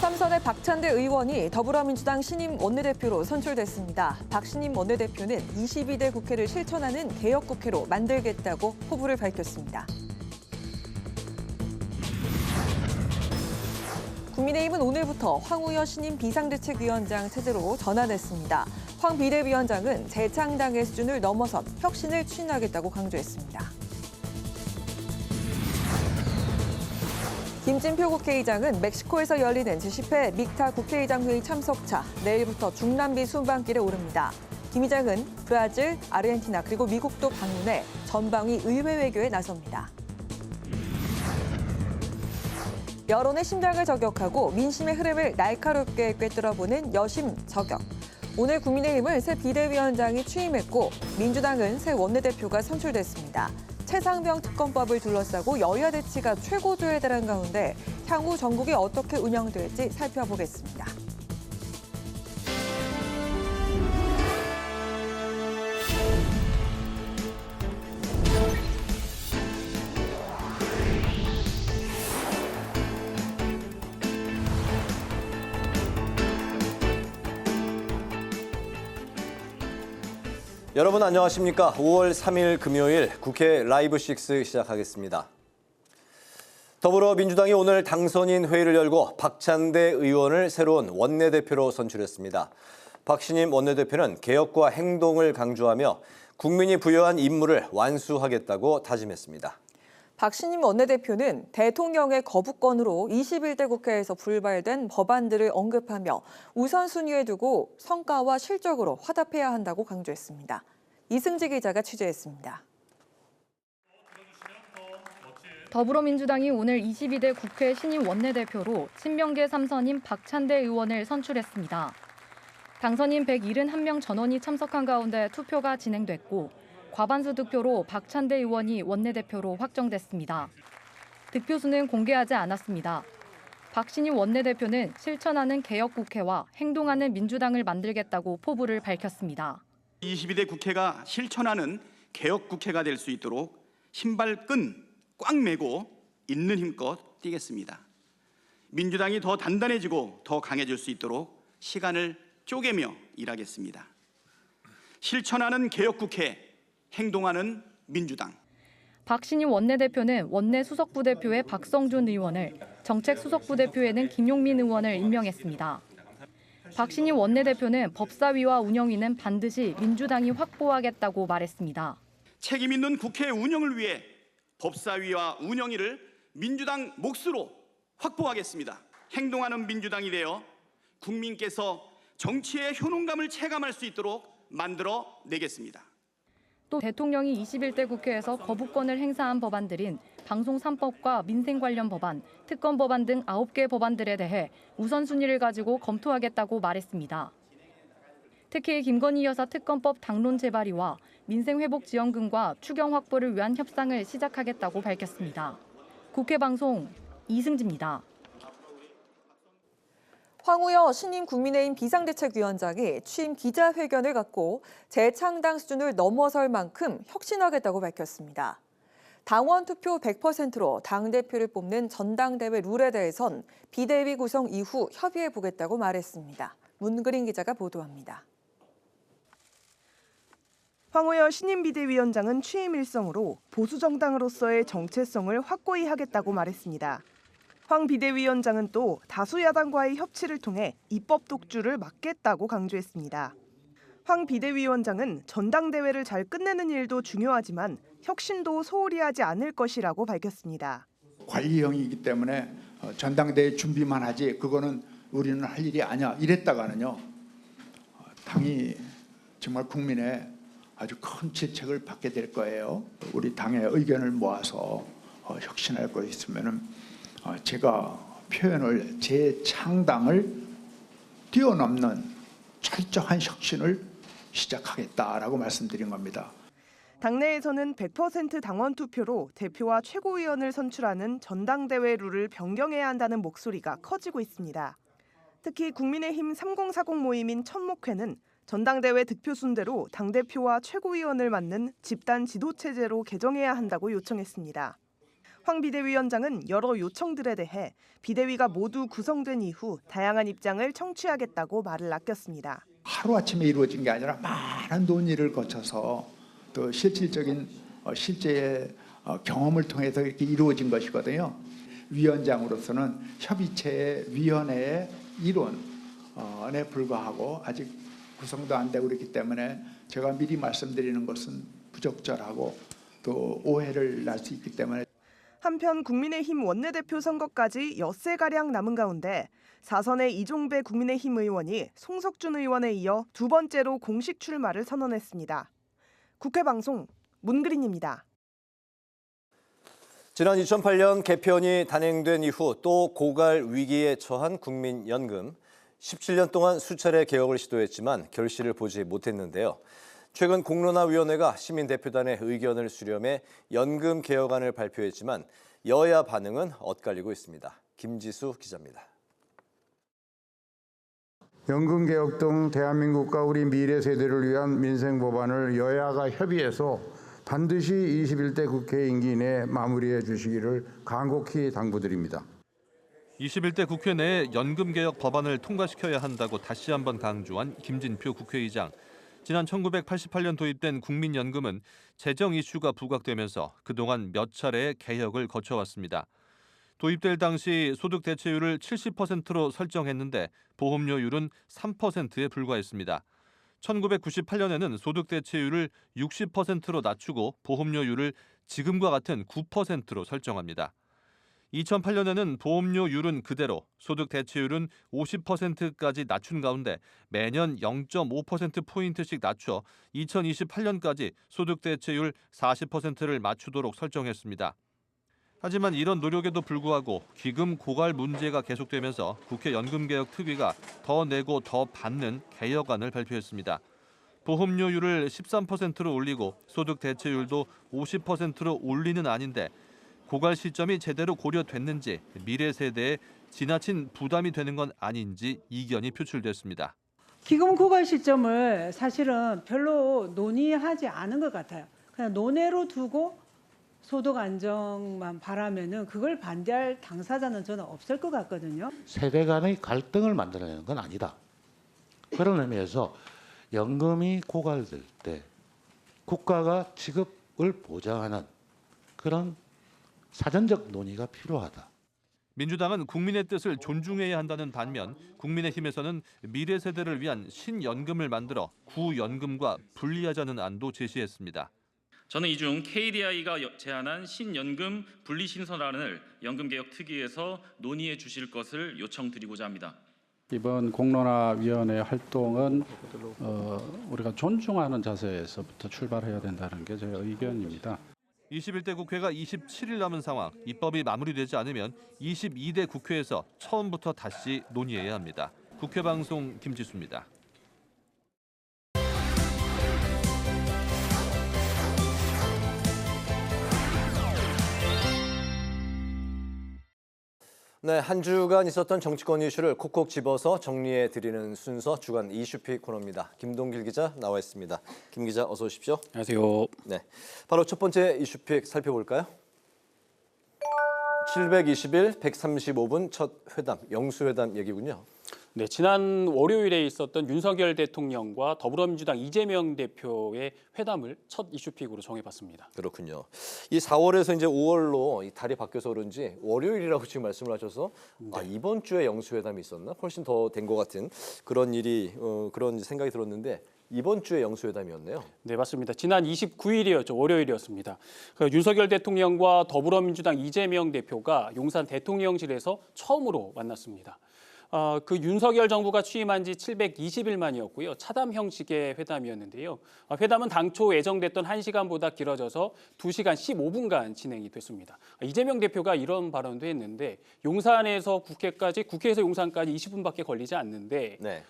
삼선의 박찬대 의원이 더불어민주당 신임 원내대표로 선출됐습니다. 박 신임 원내대표는 22대 국회를 실천하는 개혁국회로 만들겠다고 포부를 밝혔습니다. 국민의힘은 오늘부터 황우여 신임 비상대책위원장 체제로 전환했습니다. 황 비대위원장은 재창당의 수준을 넘어선 혁신을 추진하겠다고 강조했습니다. 김진표 국회의장은 멕시코에서 열리는 제10회 믹타 국회의장 회의 참석차 내일부터 중남미 순방길에 오릅니다. 김 의장은 브라질, 아르헨티나 그리고 미국도 방문해 전방위 의회 외교에 나섭니다. 여론의 심장을 저격하고 민심의 흐름을 날카롭게 꿰뚫어보는 여심 저격. 오늘 국민의힘은 새 비대위원장이 취임했고 민주당은 새 원내대표가 선출됐습니다. 최상병 특검법을 둘러싸고 여야 대치가 최고조에 달한 가운데 향후 전국이 어떻게 운영될지 살펴보겠습니다. 여러분 안녕하십니까? 5월 3일 금요일 국회 라이브 6 시작하겠습니다. 더불어민주당이 오늘 당선인 회의를 열고 박찬대 의원을 새로운 원내대표로 선출했습니다. 박 신임 원내대표는 개혁과 행동을 강조하며 국민이 부여한 임무를 완수하겠다고 다짐했습니다. 박 신임 원내대표는 대통령의 거부권으로 21대 국회에서 불발된 법안들을 언급하며 우선순위에 두고 성과와 실적으로 화답해야 한다고 강조했습니다. 이승지 기자가 취재했습니다. 더불어민주당이 오늘 22대 국회 신임 원내대표로 친명계 3선인 박찬대 의원을 선출했습니다. 당선인 171명 전원이 참석한 가운데 투표가 진행됐고 과반수 득표로 박찬대 의원이 원내대표로 확정됐습니다. 득표수는 공개하지 않았습니다. 박 신임 원내대표는 실천하는 개혁국회와 행동하는 민주당을 만들겠다고 포부를 밝혔습니다. 22대 국회가 실천하는 개혁국회가 될 수 있도록 신발끈 꽉 매고 있는 힘껏 뛰겠습니다. 민주당이 더 단단해지고 더 강해질 수 있도록 시간을 쪼개며 일하겠습니다. 실천하는 개혁국회, 행동하는 민주당. 박 신임 원내대표는 원내 수석부대표에 박성준 의원을, 정책수석부대표에는 김용민 의원을 임명했습니다. 박 신임 원내대표는 법사위와 운영위는 반드시 민주당이 확보하겠다고 말했습니다. 책임 있는 국회 운영을 위해 법사위와 운영위를 민주당 몫으로 확보하겠습니다. 행동하는 민주당이 되어 국민께서 정치의 효능감을 체감할 수 있도록 만들어 내겠습니다. 또 대통령이 21대 국회에서 거부권을 행사한 법안들인 방송 3법과 민생 관련 법안, 특검 법안 등 9개 법안들에 대해 우선순위를 가지고 검토하겠다고 말했습니다. 특히 김건희 여사 특검법 당론 재발의와 민생회복지원금과 추경 확보를 위한 협상을 시작하겠다고 밝혔습니다. 국회 방송 이승지입니다. 황우여 신임 국민의힘 비상대책위원장이 취임 기자회견을 갖고 재창당 수준을 넘어설 만큼 혁신하겠다고 밝혔습니다. 당원 투표 100%로 당대표를 뽑는 전당대회 룰에 대해선 비대위 구성 이후 협의해보겠다고 말했습니다. 문그린 기자가 보도합니다. 황우여 신임 비대위원장은 취임 일성으로 보수정당으로서의 정체성을 확고히 하겠다고 말했습니다. 황 비대위원장은 또 다수 야당과의 협치를 통해 입법 독주를 막겠다고 강조했습니다. 황 비대위원장은 전당대회를 잘 끝내는 일도 중요하지만 혁신도 소홀히 하지 않을 것이라고 밝혔습니다. 관리형이기 때문에 전당대회 준비만 하지 그거는 우리는 할 일이 아니야 이랬다가는요. 당이 정말 국민의 아주 큰 질책을 받게 될 거예요. 우리 당의 의견을 모아서 혁신할 거 있으면은 제가 표현을 재창당을 뛰어넘는 철저한 혁신을 시작하겠다라고 말씀드린 겁니다. 당내에서는 100% 당원 투표로 대표와 최고위원을 선출하는 전당대회 룰을 변경해야 한다는 목소리가 커지고 있습니다. 특히 국민의힘 3040 모임인 천목회는 전당대회 득표 순대로 당대표와 최고위원을 맡는 집단 지도체제로 개정해야 한다고 요청했습니다. 황 비대위원장은 여러 요청들에 대해 비대위가 모두 구성된 이후 다양한 입장을 청취하겠다고 말을 아꼈습니다. 하루아침에 이루어진 게 아니라 많은 논의를 거쳐서 또 실질적인 실제의 경험을 통해서 이렇게 이루어진 것이거든요. 위원장으로서는 협의체의 위원회의 이론에 불과하고 아직 구성도 안 되고 그렇기 때문에 제가 미리 말씀드리는 것은 부적절하고 또 오해를 날 수 있기 때문에. 한편 국민의힘 원내대표 선거까지 엿새가량 남은 가운데 4선의 이종배 국민의힘 의원이 송석준 의원에 이어 두 번째로 공식 출마를 선언했습니다. 국회 방송 문그린입니다. 지난 2008년 개편이 단행된 이후 또 고갈 위기에 처한 국민연금. 17년 동안 수차례 개혁을 시도했지만 결실을 보지 못했는데요. 최근 공론화위원회가 시민대표단의 의견을 수렴해 연금 개혁안을 발표했지만 여야 반응은 엇갈리고 있습니다. 김지수 기자입니다. 연금 개혁 등 대한민국과 우리 미래 세대를 위한 민생 법안을 여야가 협의해서 반드시 21대 국회 임기 내에 마무리해 주시기를 간곡히 당부드립니다. 21대 국회 내에 연금 개혁 법안을 통과시켜야 한다고 다시 한번 강조한 김진표 국회의장. 지난 1988년 도입된 국민연금은 재정 이슈가 부각되면서 그동안 몇 차례의 개혁을 거쳐왔습니다. 도입될 당시 소득 대체율을 70%로 설정했는데 보험료율은 3%에 불과했습니다. 1998년에는 소득 대체율을 60%로 낮추고 보험료율을 지금과 같은 9%로 설정합니다. 2008년에는 보험료율은 그대로, 소득 대체율은 50%까지 낮춘 가운데 매년 0.5%포인트씩 낮춰 2028년까지 소득 대체율 40%를 맞추도록 설정했습니다. 하지만 이런 노력에도 불구하고 기금 고갈 문제가 계속되면서 국회 연금개혁특위가 더 내고 더 받는 개혁안을 발표했습니다. 보험료율을 13%로 올리고 소득 대체율도 50%로 올리는 안인데 고갈 시점이 제대로 고려됐는지 미래 세대에 지나친 부담이 되는 건 아닌지 이견이 표출됐습니다. 기금 고갈 시점을 사실은 별로 논의하지 않은 것 같아요. 그냥 논외로 두고 소득 안정만 바라면은 그걸 반대할 당사자는 저는 없을 것 같거든요. 세대 간의 갈등을 만들어내는 건 아니다. 그런 의미에서 연금이 고갈될 때 국가가 지급을 보장하는 그런 사전적 논의가 필요하다. 민주당은 국민의 뜻을 존중해야 한다는 반면 국민의힘에서는 미래 세대를 위한 신연금을 만들어 구연금과 분리하자는 안도 제시했습니다. 저는 이 중 KDI가 제안한 신연금 분리신설안을 연금개혁특위에서 논의해 주실 것을 요청드리고자 합니다. 이번 공론화위원회 활동은 우리가 존중하는 자세에서부터 출발해야 된다는 게 제 의견입니다. 21대 국회가 27일 남은 상황, 입법이 마무리되지 않으면 22대 국회에서 처음부터 다시 논의해야 합니다. 국회방송 김지수입니다. 네, 한 주간 있었던 정치권 이슈를 콕콕 집어서 정리해드리는 순서 주간 이슈픽 코너입니다. 김동길 기자 나와 있습니다. 김 기자 어서 오십시오. 안녕하세요. 네, 바로 첫 번째 이슈픽 살펴볼까요? 720일 135분 첫 회담, 영수회담 얘기군요. 네, 지난 월요일에 있었던 윤석열 대통령과 더불어민주당 이재명 대표의 회담을 첫 이슈픽으로 정해봤습니다. 그렇군요. 이 4월에서 이제 5월로 이 달이 바뀌어서 그런지 월요일이라고 지금 말씀을 하셔서 이번 주에 영수회담이 있었나? 훨씬 더 된 것 같은 그런 일이 그런 생각이 들었는데 이번 주에 영수회담이었네요. 네, 맞습니다. 지난 29일이었죠. 월요일이었습니다. 윤석열 대통령과 더불어민주당 이재명 대표가 용산 대통령실에서 처음으로 만났습니다. 그 윤석열 정부가 취임한 지 720일 만이었고요. 차담 형식의 회담이었는데요. 회담은 당초 예정됐던 1시간보다 길어져서 2시간 15분간 진행이 됐습니다. 이재명 대표가 이런 발언도 했는데 용산에서 국회까지, 국회에서 용산까지 20분밖에 걸리지 않는데 네.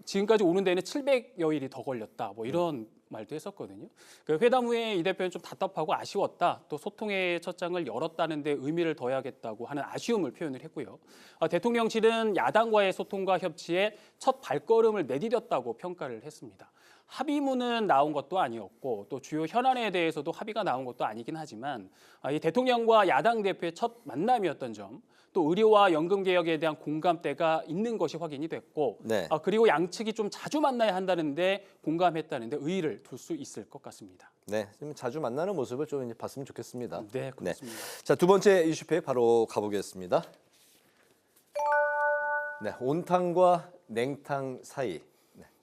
지금까지 오는 데는 700여일이 더 걸렸다. 뭐 이런 말도 했었거든요. 그 회담 후에 이 대표는 좀 답답하고 아쉬웠다. 또 소통의 첫 장을 열었다는 데 의미를 둬야겠다고 하는 아쉬움을 표현을 했고요. 대통령실은 야당과의 소통과 협치에 첫 발걸음을 내디뎠다고 평가를 했습니다. 합의문은 나온 것도 아니었고 또 주요 현안에 대해서도 합의가 나온 것도 아니긴 하지만 이 대통령과 야당 대표의 첫 만남이었던 점, 또 의료와 연금 개혁에 대한 공감대가 있는 것이 확인이 됐고 네. 그리고 양측이 좀 자주 만나야 한다는데 공감했다는데 의의를 둘 수 있을 것 같습니다. 네, 좀 자주 만나는 모습을 좀 이제 봤으면 좋겠습니다. 네, 그렇습니다. 자, 두 번째 이슈페이 바로 가보겠습니다. 네, 온탕과 냉탕 사이.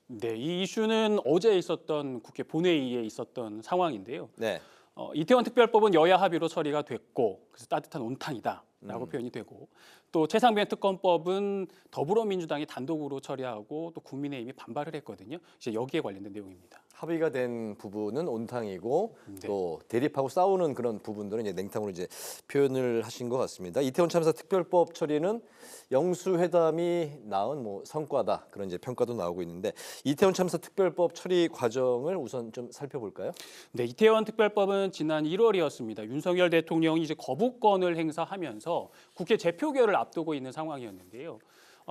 네, 이 이슈는 어제 있었던 국회 본회의에 있었던 상황인데요. 네. 이태원 특별법은 여야 합의로 처리가 됐고 그래서 따뜻한 온탕이다라고 표현이 되고 또 최상병 특검법은 더불어민주당이 단독으로 처리하고 또 국민의힘이 반발을 했거든요. 이제 여기에 관련된 내용입니다. 합의가 된 부분은 온탕이고 네. 또 대립하고 싸우는 그런 부분들은 이제 냉탕으로 이제 표현을 하신 것 같습니다. 이태원 참사 특별법 처리는 영수회담이 낳은 뭐 성과다 그런 이제 평가도 나오고 있는데 이태원 참사 특별법 처리 과정을 우선 좀 살펴볼까요? 네, 이태원 특별법은 지난 1월이었습니다. 윤석열 대통령이 이제 거부권을 행사하면서 국회 재표결을 앞두고 있는 상황이었는데요.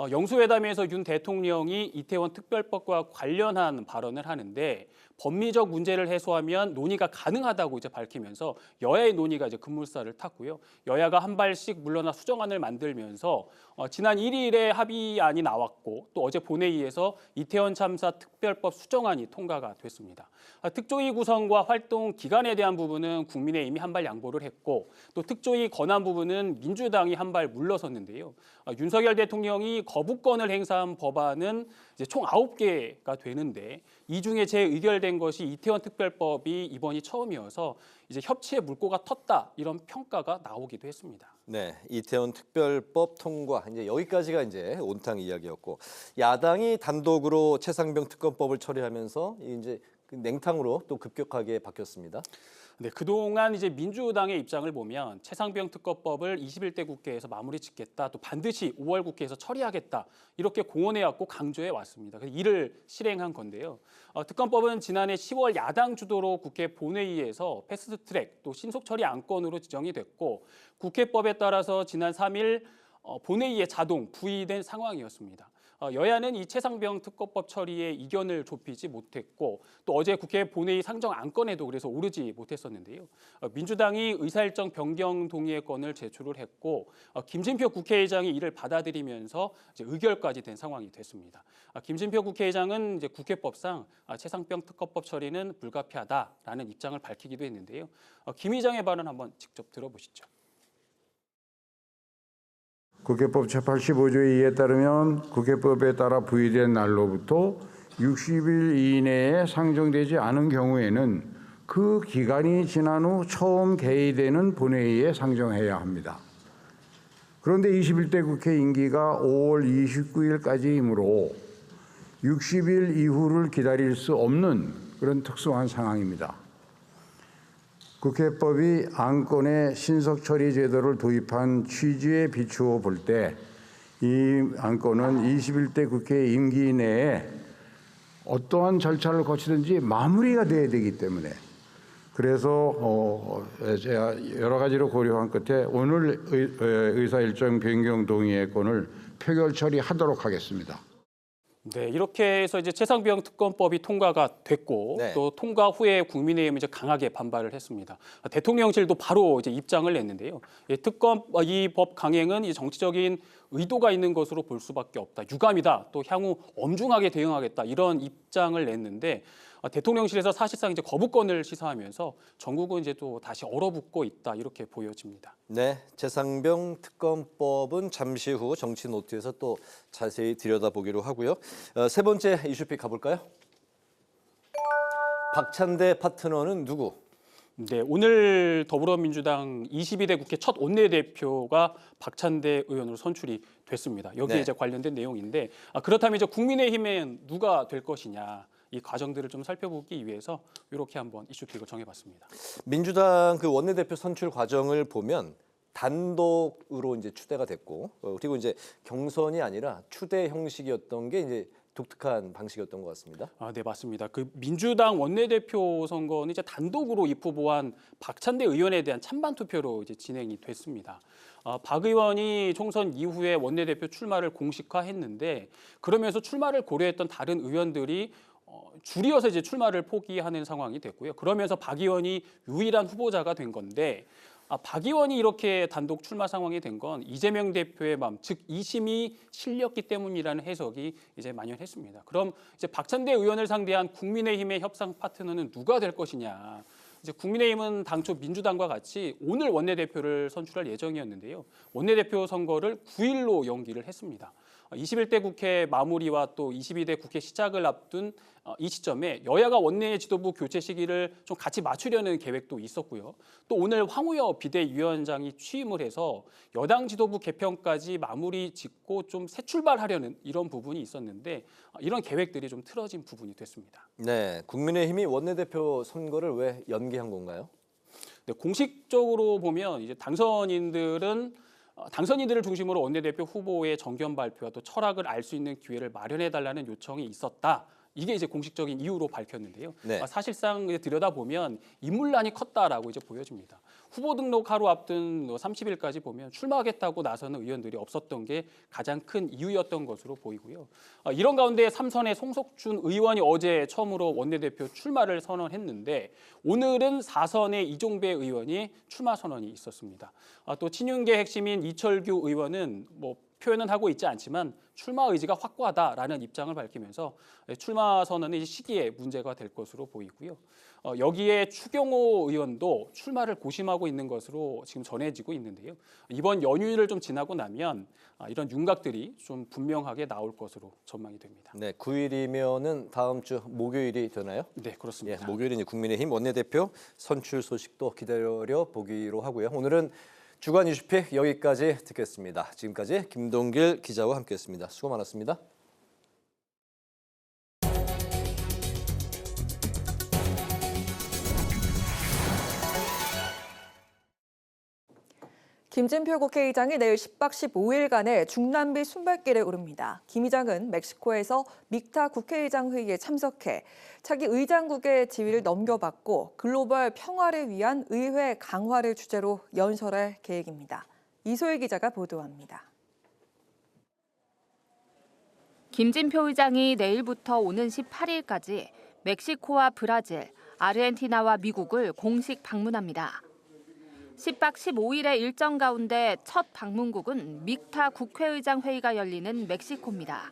영수회담에서 윤 대통령이 이태원 특별법과 관련한 발언을 하는데 법리적 문제를 해소하면 논의가 가능하다고 이제 밝히면서 여야의 논의가 이제 급물살을 탔고요. 여야가 한 발씩 물러나 수정안을 만들면서 지난 1일에 합의안이 나왔고 또 어제 본회의에서 이태원 참사 특별법 수정안이 통과가 됐습니다. 특조위 구성과 활동 기간에 대한 부분은 국민의힘이 한 발 양보를 했고 또 특조위 권한 부분은 민주당이 한 발 물러섰는데요. 윤석열 대통령이 거부권을 행사한 법안은 이제 총 9개가 되는데 이 중에 재의결된 것이 이태원 특별법이 이번이 처음이어서 이제 협치의 물꼬가 텄다 이런 평가가 나오기도 했습니다. 네, 이태원 특별법 통과 이제 여기까지가 이제 온탕 이야기였고 야당이 단독으로 최상병 특검법을 처리하면서 이제 냉탕으로 또 급격하게 바뀌었습니다. 네, 그동안 이제 민주당의 입장을 보면 최상병 특검법을 21대 국회에서 마무리 짓겠다, 또 반드시 5월 국회에서 처리하겠다 이렇게 공언해왔고 강조해 왔습니다. 그래서 이를 실행한 건데요. 특검법은 지난해 10월 야당 주도로 국회 본회의에서 패스트트랙 또 신속 처리 안건으로 지정이 됐고 국회법에 따라서 지난 3일 본회의에 자동 부의된 상황이었습니다. 여야는 이 최상병 특검법 처리에 이견을 좁히지 못했고 또 어제 국회 본회의 상정 안건에도 그래서 오르지 못했었는데요. 민주당이 의사일정 변경 동의의 건을 제출을 했고 김진표 국회의장이 이를 받아들이면서 이제 의결까지 된 상황이 됐습니다. 김진표 국회의장은 이제 국회법상 최상병 특검법 처리는 불가피하다라는 입장을 밝히기도 했는데요. 김 의장의 발언 한번 직접 들어보시죠. 국회법 제85조의 2에 따르면 국회법에 따라 부의된 날로부터 60일 이내에 상정되지 않은 경우에는 그 기간이 지난 후 처음 개의되는 본회의에 상정해야 합니다. 그런데 21대 국회 임기가 5월 29일까지이므로 60일 이후를 기다릴 수 없는 그런 특수한 상황입니다. 국회법이 안건의 신속 처리 제도를 도입한 취지에 비추어 볼 때 이 안건은 21대 국회 임기 내에 어떠한 절차를 거치든지 마무리가 돼야 되기 때문에 그래서 제가 여러 가지로 고려한 끝에 오늘 의사일정 변경 동의의 건을 표결 처리하도록 하겠습니다. 네, 이렇게 해서 이제 최상병 특검법이 통과가 됐고 네. 또 통과 후에 국민의힘이 이제 강하게 반발을 했습니다. 대통령실도 바로 이제 입장을 냈는데요. 이 법 강행은 이 정치적인 의도가 있는 것으로 볼 수밖에 없다. 유감이다. 또 향후 엄중하게 대응하겠다. 이런 입장을 냈는데 대통령실에서 사실상 이제 거부권을 시사하면서 전국은 이제 또 다시 얼어붙고 있다. 이렇게 보여집니다. 네, 최상병 특검법은 잠시 후 정치 노트에서 또 자세히 들여다보기로 하고요. 세 번째 이슈픽 가볼까요? 박찬대 파트너는 누구? 네, 오늘 더불어민주당 22대 국회 첫 원내대표가 박찬대 의원으로 선출이 됐습니다. 여기에 네. 이제 관련된 내용인데 그렇다면 이제 국민의힘엔 누가 될 것이냐 이 과정들을 좀 살펴보기 위해서 이렇게 한번 이슈픽을 정해봤습니다. 민주당 그 원내대표 선출 과정을 보면 단독으로 이제 추대가 됐고 그리고 이제 경선이 아니라 추대 형식이었던 게 이제 독특한 방식이었던 것 같습니다. 네, 맞습니다. 그 민주당 원내대표 선거는 이제 단독으로 입후보한 박찬대 의원에 대한 찬반 투표로 이제 진행이 됐습니다. 박 의원이 총선 이후에 원내대표 출마를 공식화했는데 그러면서 출마를 고려했던 다른 의원들이 줄이어서 이제 출마를 포기하는 상황이 됐고요. 그러면서 박 의원이 유일한 후보자가 된 건데 박 의원이 이렇게 단독 출마 상황이 된 건 이재명 대표의 마음, 즉 이심이 실렸기 때문이라는 해석이 이제 만연했습니다. 그럼 이제 박찬대 의원을 상대한 국민의힘의 협상 파트너는 누가 될 것이냐? 이제 국민의힘은 당초 민주당과 같이 오늘 원내대표를 선출할 예정이었는데요. 원내대표 선거를 9일로 연기를 했습니다. 21대 국회 마무리와 또 22대 국회 시작을 앞둔 이 시점에 여야가 원내 지도부 교체 시기를 좀 같이 맞추려는 계획도 있었고요. 또 오늘 황우여 비대위원장이 취임을 해서 여당 지도부 개편까지 마무리 짓고 좀 새 출발하려는 이런 부분이 있었는데 이런 계획들이 좀 틀어진 부분이 됐습니다. 네, 국민의힘이 원내대표 선거를 왜 연기한 건가요? 네, 공식적으로 보면 이제 당선인들을 중심으로 원내대표 후보의 정견 발표와 또 철학을 알 수 있는 기회를 마련해달라는 요청이 있었다. 이게 이제 공식적인 이유로 밝혔는데요. 네. 사실상 들여다보면 인물난이 컸다라고 이제 보여집니다. 후보 등록 하루 앞둔 30일까지 보면 출마하겠다고 나서는 의원들이 없었던 게 가장 큰 이유였던 것으로 보이고요. 이런 가운데 삼선의 송석준 의원이 어제 처음으로 원내대표 출마를 선언했는데 오늘은 4선의 이종배 의원이 출마 선언이 있었습니다. 또 친윤계 핵심인 이철규 의원은 표현은 하고 있지 않지만 출마 의지가 확고하다라는 입장을 밝히면서 출마 선언의 시기에 문제가 될 것으로 보이고요. 여기에 추경호 의원도 출마를 고심하고 있는 것으로 지금 전해지고 있는데요. 이번 연휴를 좀 지나고 나면 이런 윤곽들이 좀 분명하게 나올 것으로 전망이 됩니다. 네, 9일이면은 다음 주 목요일이 되나요? 네, 그렇습니다. 예, 목요일은 이제 국민의힘 원내대표 선출 소식도 기다려 보기로 하고요. 오늘은 주간 이슈픽 여기까지 듣겠습니다. 지금까지 김동길 기자와 함께했습니다. 수고 많았습니다. 김진표 국회의장이 내일 10박 15일간의 중남미 순발길에 오릅니다. 김 의장은 멕시코에서 믹타 국회의장 회의에 참석해 차기 의장국의 지위를 넘겨받고 글로벌 평화를 위한 의회 강화를 주제로 연설할 계획입니다. 이소희 기자가 보도합니다. 김진표 의장이 내일부터 오는 18일까지 멕시코와 브라질, 아르헨티나와 미국을 공식 방문합니다. 10박 15일의 일정 가운데 첫 방문국은 믹타 국회의장 회의가 열리는 멕시코입니다.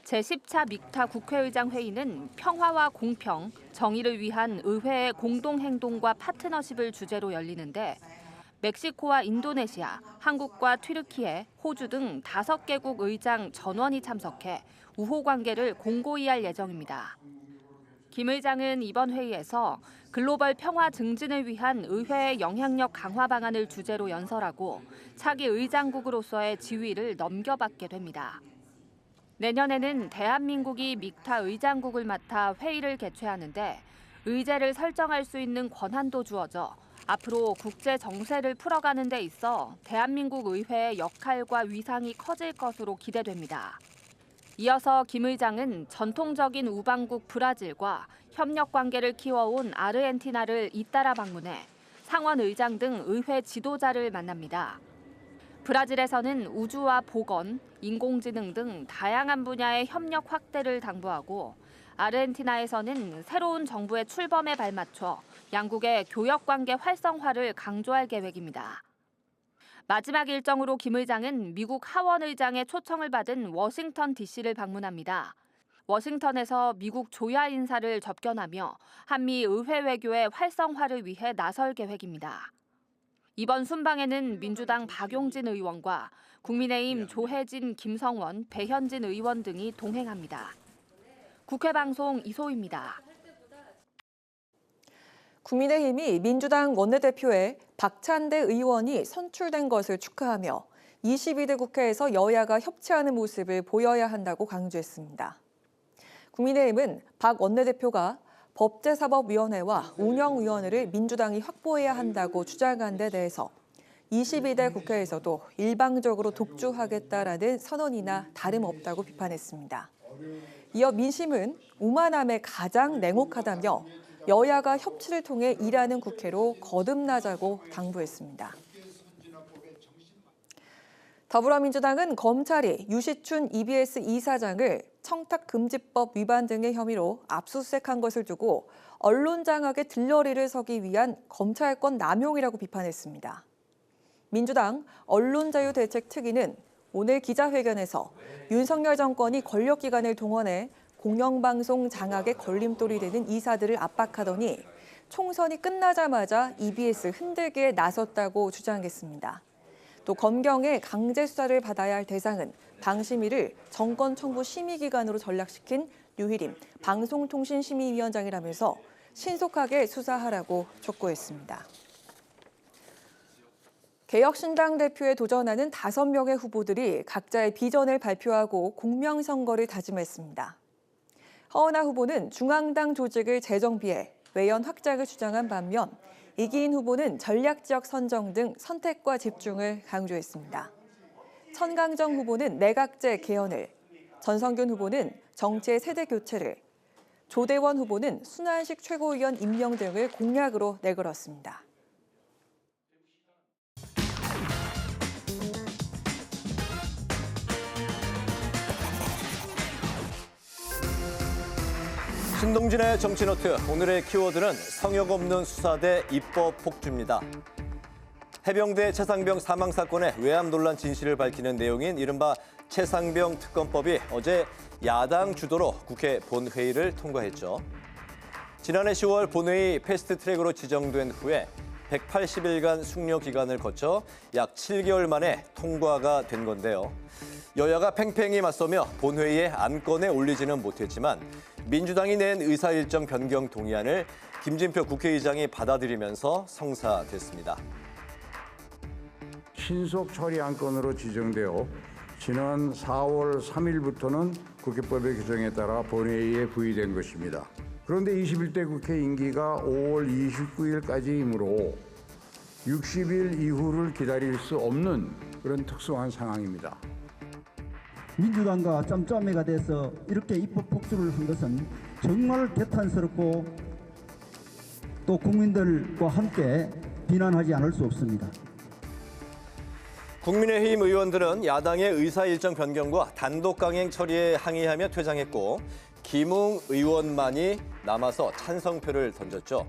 제10차 믹타 국회의장 회의는 평화와 공평, 정의를 위한 의회의 공동행동과 파트너십을 주제로 열리는데 멕시코와 인도네시아, 한국과 튀르키예, 호주 등 5개국 의장 전원이 참석해 우호 관계를 공고히 할 예정입니다. 김 의장은 이번 회의에서 글로벌 평화 증진을 위한 의회의 영향력 강화 방안을 주제로 연설하고 차기 의장국으로서의 지위를 넘겨받게 됩니다. 내년에는 대한민국이 믹타 의장국을 맡아 회의를 개최하는데 의제를 설정할 수 있는 권한도 주어져 앞으로 국제 정세를 풀어가는 데 있어 대한민국 의회의 역할과 위상이 커질 것으로 기대됩니다. 이어서 김 의장은 전통적인 우방국 브라질과 협력 관계를 키워온 아르헨티나를 잇따라 방문해 상원 의장 등 의회 지도자를 만납니다. 브라질에서는 우주와 보건, 인공지능 등 다양한 분야의 협력 확대를 당부하고 아르헨티나에서는 새로운 정부의 출범에 발맞춰 양국의 교역 관계 활성화를 강조할 계획입니다. 마지막 일정으로 김 의장은 미국 하원 의장의 초청을 받은 워싱턴 DC를 방문합니다. 워싱턴에서 미국 조야 인사를 접견하며 한미 의회 외교의 활성화를 위해 나설 계획입니다. 이번 순방에는 민주당 박용진 의원과 국민의힘 조혜진, 김성원, 배현진 의원 등이 동행합니다. 국회방송 이소희입니다. 국민의힘이 민주당 원내대표에 박찬대 의원이 선출된 것을 축하하며 22대 국회에서 여야가 협치하는 모습을 보여야 한다고 강조했습니다. 국민의힘은 박 원내대표가 법제사법위원회와 운영위원회를 민주당이 확보해야 한다고 주장한 데 대해서 22대 국회에서도 일방적으로 독주하겠다라는 선언이나 다름없다고 비판했습니다. 이어 민심은 오만함에 가장 냉혹하다며 여야가 협치를 통해 일하는 국회로 거듭나자고 당부했습니다. 더불어민주당은 검찰이 유시춘 EBS 이사장을 청탁금지법 위반 등의 혐의로 압수수색한 것을 두고 언론 장악의 들러리를 서기 위한 검찰권 남용이라고 비판했습니다. 민주당 언론자유대책특위는 오늘 기자회견에서 윤석열 정권이 권력기관을 동원해 공영방송 장악의 걸림돌이 되는 이사들을 압박하더니 총선이 끝나자마자 EBS 흔들기에 나섰다고 주장했습니다. 또 검경의 강제 수사를 받아야 할 대상은 방심위를 정권 청부 심의기관으로 전락시킨 류희림 방송통신심의위원장이라면서 신속하게 수사하라고 촉구했습니다. 개혁신당 대표에 도전하는 5명의 후보들이 각자의 비전을 발표하고 공명선거를 다짐했습니다. 허은하 후보는 중앙당 조직을 재정비해 외연 확장을 주장한 반면 이기인 후보는 전략지역 선정 등 선택과 집중을 강조했습니다. 천강정 후보는 내각제 개헌을, 전성균 후보는 정치의 세대 교체를, 조대원 후보는 순환식 최고위원 임명 등을 공약으로 내걸었습니다. 신동진의 정치노트, 오늘의 키워드는 성역 없는 수사 대 입법 폭주입니다. 해병대 최상병 사망 사건의 외압 논란 진실을 밝히는 내용인 이른바 최상병 특검법이 어제 야당 주도로 국회 본회의를 통과했죠. 지난해 10월 본회의 패스트트랙으로 지정된 후에 180일간 숙려 기간을 거쳐 약 7개월 만에 통과가 된 건데요. 여야가 팽팽히 맞서며 본회의에 안건에 올리지는 못했지만 민주당이 낸 의사일정 변경 동의안을 김진표 국회의장이 받아들이면서 성사됐습니다. 신속 처리 안건으로 지정되어 지난 4월 3일부터는 국회법의 규정에 따라 본회의에 부의된 것입니다. 그런데 21대 국회 임기가 5월 29일까지이므로 60일 이후를 기다릴 수 없는 그런 특수한 상황입니다. 민주당과 짬짬이가 돼서 이렇게 입법 폭주를 한 것은 정말 개탄스럽고 또 국민들과 함께 비난하지 않을 수 없습니다. 국민의힘 의원들은 야당의 의사일정 변경과 단독 강행 처리에 항의하며 퇴장했고 김웅 의원만이 남아서 찬성표를 던졌죠.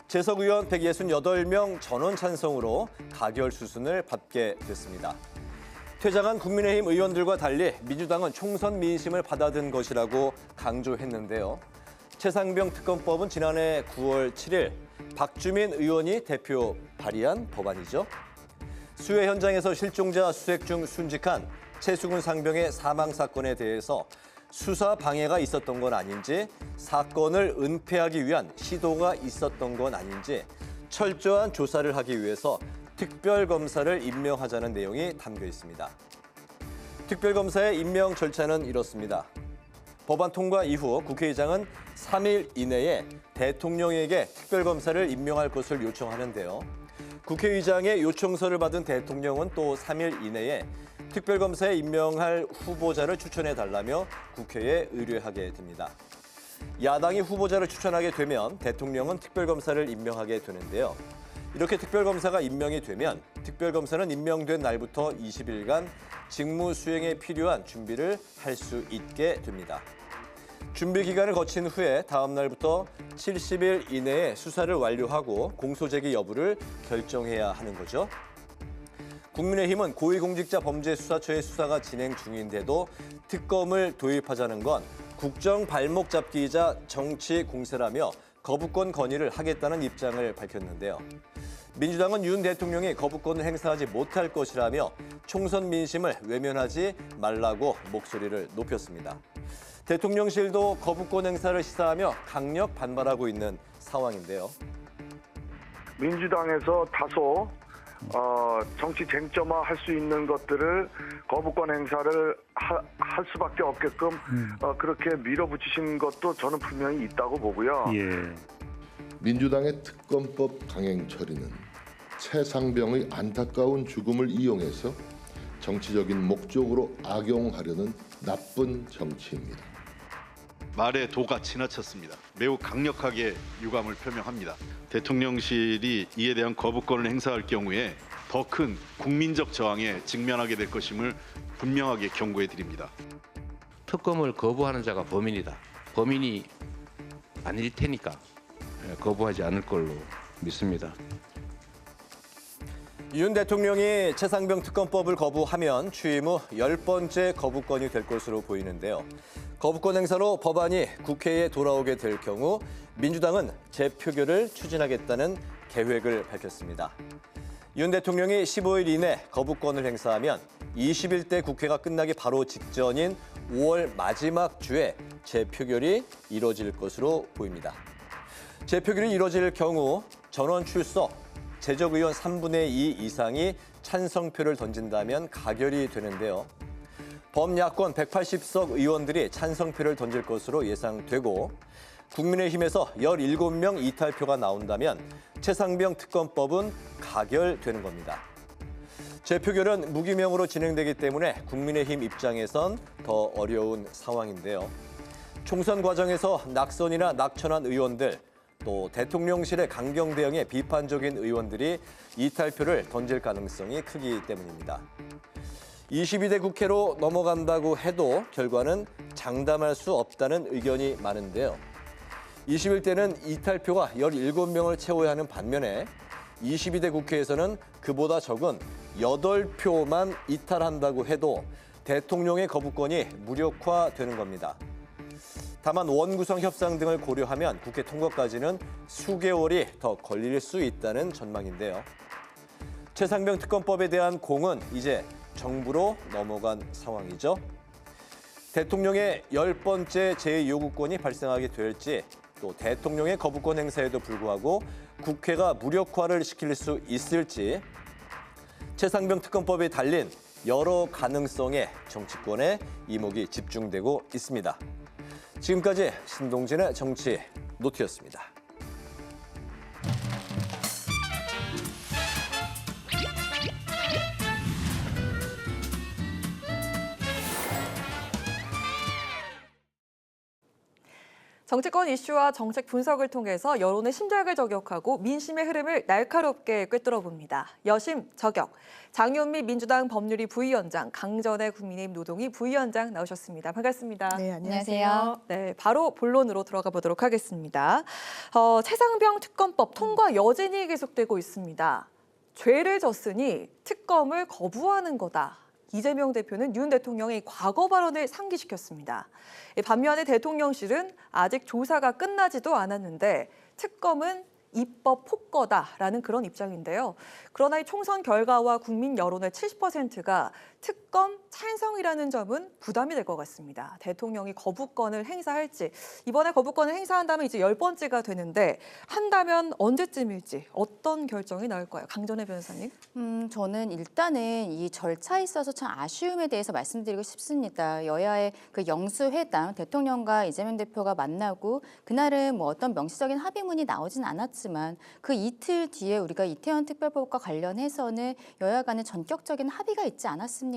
재석 의원 168명 전원 찬성으로 가결 수순을 밟게 됐습니다. 퇴장한 국민의힘 의원들과 달리 민주당은 총선 민심을 받아든 것이라고 강조했는데요. 최상병 특검법은 지난해 9월 7일 박주민 의원이 대표 발의한 법안이죠. 수해 현장에서 실종자 수색 중 순직한 최수근 상병의 사망 사건에 대해서 수사 방해가 있었던 건 아닌지, 사건을 은폐하기 위한 시도가 있었던 건 아닌지 철저한 조사를 하기 위해서 특별검사를 임명하자는 내용이 담겨 있습니다. 특별검사의 임명 절차는 이렇습니다. 법안 통과 이후 국회의장은 3일 이내에 대통령에게 특별검사를 임명할 것을 요청하는데요. 국회의장의 요청서를 받은 대통령은 또 3일 이내에 특별검사에 임명할 후보자를 추천해달라며 국회에 의뢰하게 됩니다. 야당이 후보자를 추천하게 되면 대통령은 특별검사를 임명하게 되는데요. 이렇게 특별검사가 임명이 되면 특별검사는 임명된 날부터 20일간 직무 수행에 필요한 준비를 할 수 있게 됩니다. 준비 기간을 거친 후에 다음 날부터 70일 이내에 수사를 완료하고 공소제기 여부를 결정해야 하는 거죠. 국민의힘은 고위공직자범죄수사처의 수사가 진행 중인데도 특검을 도입하자는 건 국정 발목 잡기이자 정치 공세라며 거부권 건의를 하겠다는 입장을 밝혔는데요. 민주당은 윤 대통령이 거부권을 행사하지 못할 것이라며 총선 민심을 외면하지 말라고 목소리를 높였습니다. 대통령실도 거부권 행사를 시사하며 강력 반발하고 있는 상황인데요. 민주당에서 다소 정치 쟁점화 할 수 있는 것들을 거부권 행사를 할 수밖에 없게끔 그렇게 밀어붙이신 것도 저는 분명히 있다고 보고요. 예. 민주당의 특검법 강행 처리는 최상병의 안타까운 죽음을 이용해서 정치적인 목적으로 악용하려는 나쁜 정치입니다. 말의 도가 지나쳤습니다. 매우 강력하게 유감을 표명합니다. 대통령실이 이에 대한 거부권을 행사할 경우에 더 큰 국민적 저항에 직면하게 될 것임을 분명하게 경고해 드립니다. 특검을 거부하는 자가 범인이다. 범인이 아닐 테니까 거부하지 않을 걸로 믿습니다. 윤 대통령이 최상병 특검법을 거부하면 취임 후 10번째 거부권이 될 것으로 보이는데요. 거부권 행사로 법안이 국회에 돌아오게 될 경우 민주당은 재표결을 추진하겠다는 계획을 밝혔습니다. 윤 대통령이 15일 이내 거부권을 행사하면 21대 국회가 끝나기 바로 직전인 5월 마지막 주에 재표결이 이뤄질 것으로 보입니다. 재표결이 이뤄질 경우 전원 출석, 재적 의원 3분의 2 이상이 찬성표를 던진다면 가결이 되는데요. 범야권 180석 의원들이 찬성표를 던질 것으로 예상되고 국민의힘에서 17명 이탈표가 나온다면 최상병 특검법은 가결되는 겁니다. 재표결은 무기명으로 진행되기 때문에 국민의힘 입장에선 더 어려운 상황인데요. 총선 과정에서 낙선이나 낙천한 의원들, 또 대통령실의 강경 대응에 비판적인 의원들이 이탈표를 던질 가능성이 크기 때문입니다. 22대 국회로 넘어간다고 해도 결과는 장담할 수 없다는 의견이 많은데요. 21대는 이탈표가 17명을 채워야 하는 반면에 22대 국회에서는 그보다 적은 8표만 이탈한다고 해도 대통령의 거부권이 무력화되는 겁니다. 다만 원구성 협상 등을 고려하면 국회 통과까지는 수개월이 더 걸릴 수 있다는 전망인데요. 최상병 특검법에 대한 공은 이제 정부로 넘어간 상황이죠. 대통령의 10번째 제2요구권이 발생하게 될지 또 대통령의 거부권 행사에도 불구하고 국회가 무력화를 시킬 수 있을지 최상병 특검법에 달린 여러 가능성에 정치권의 이목이 집중되고 있습니다. 지금까지 신동진의 정치 노트였습니다. 정치권 이슈와 정책 분석을 통해서 여론의 심장을 저격하고 민심의 흐름을 날카롭게 꿰뚫어봅니다. 여심 저격. 장윤미 민주당 법률위 부위원장, 강전의 국민의힘 노동위 부위원장 나오셨습니다. 반갑습니다. 네, 안녕하세요. 네, 바로 본론으로 들어가 보도록 하겠습니다. 최상병 특검법 통과 여진이 계속되고 있습니다. 죄를 졌으니 특검을 거부하는 거다. 이재명 대표는 윤 대통령의 과거 발언을 상기시켰습니다. 반면에 대통령실은 아직 조사가 끝나지도 않았는데 특검은 입법 폭거다라는 그런 입장인데요. 그러나 이 총선 결과와 국민 여론의 70%가 특검 찬성이라는 점은 부담이 될 것 같습니다. 대통령이 거부권을 행사할지, 이번에 거부권을 행사한다면 이제 10번째가 되는데 한다면 언제쯤일지 어떤 결정이 나올까요? 강전혜 변호사님. 저는 일단은 이 절차에 있어서 참 아쉬움에 대해서 말씀드리고 싶습니다. 여야의 그 영수회담, 대통령과 이재명 대표가 만나고 그날은 뭐 어떤 명시적인 합의문이 나오진 않았지만 그 이틀 뒤에 우리가 이태원 특별법과 관련해서는 여야 간에 전격적인 합의가 있지 않았습니까?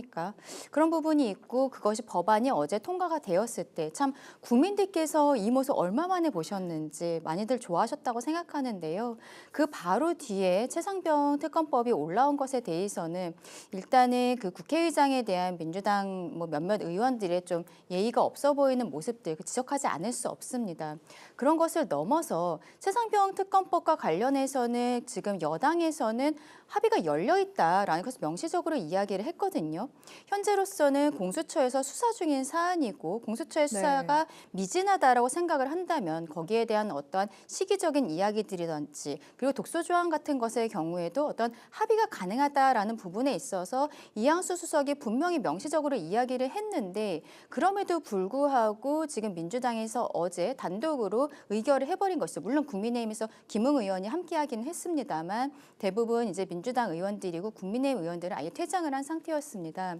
그런 부분이 있고 그것이 법안이 어제 통과가 되었을 때 참 국민들께서 이 모습 얼마 만에 보셨는지 많이들 좋아하셨다고 생각하는데요. 그 바로 뒤에 최상병 특검법이 올라온 것에 대해서는 일단은 그 국회의장에 대한 민주당 몇몇 의원들의 좀 예의가 없어 보이는 모습들 지적하지 않을 수 없습니다. 그런 것을 넘어서 최상병 특검법과 관련해서는 지금 여당에서는 합의가 열려 있다라는 것을 명시적으로 이야기를 했거든요. 현재로서는 공수처에서 수사 중인 사안이고 공수처의 수사가 미진하다라고 생각을 한다면 거기에 대한 어떠한 시기적인 이야기들이든지 그리고 독소조항 같은 것의 경우에도 어떤 합의가 가능하다라는 부분에 있어서 이항수 수석이 분명히 명시적으로 이야기를 했는데 그럼에도 불구하고 지금 민주당에서 어제 단독으로 의결을 해버린 것이죠. 물론 국민의힘에서 김웅 의원이 함께하기는 했습니다만 대부분 이제 민주당 의원들이고 국민의힘 의원들은 아예 퇴장을 한 상태였습니다.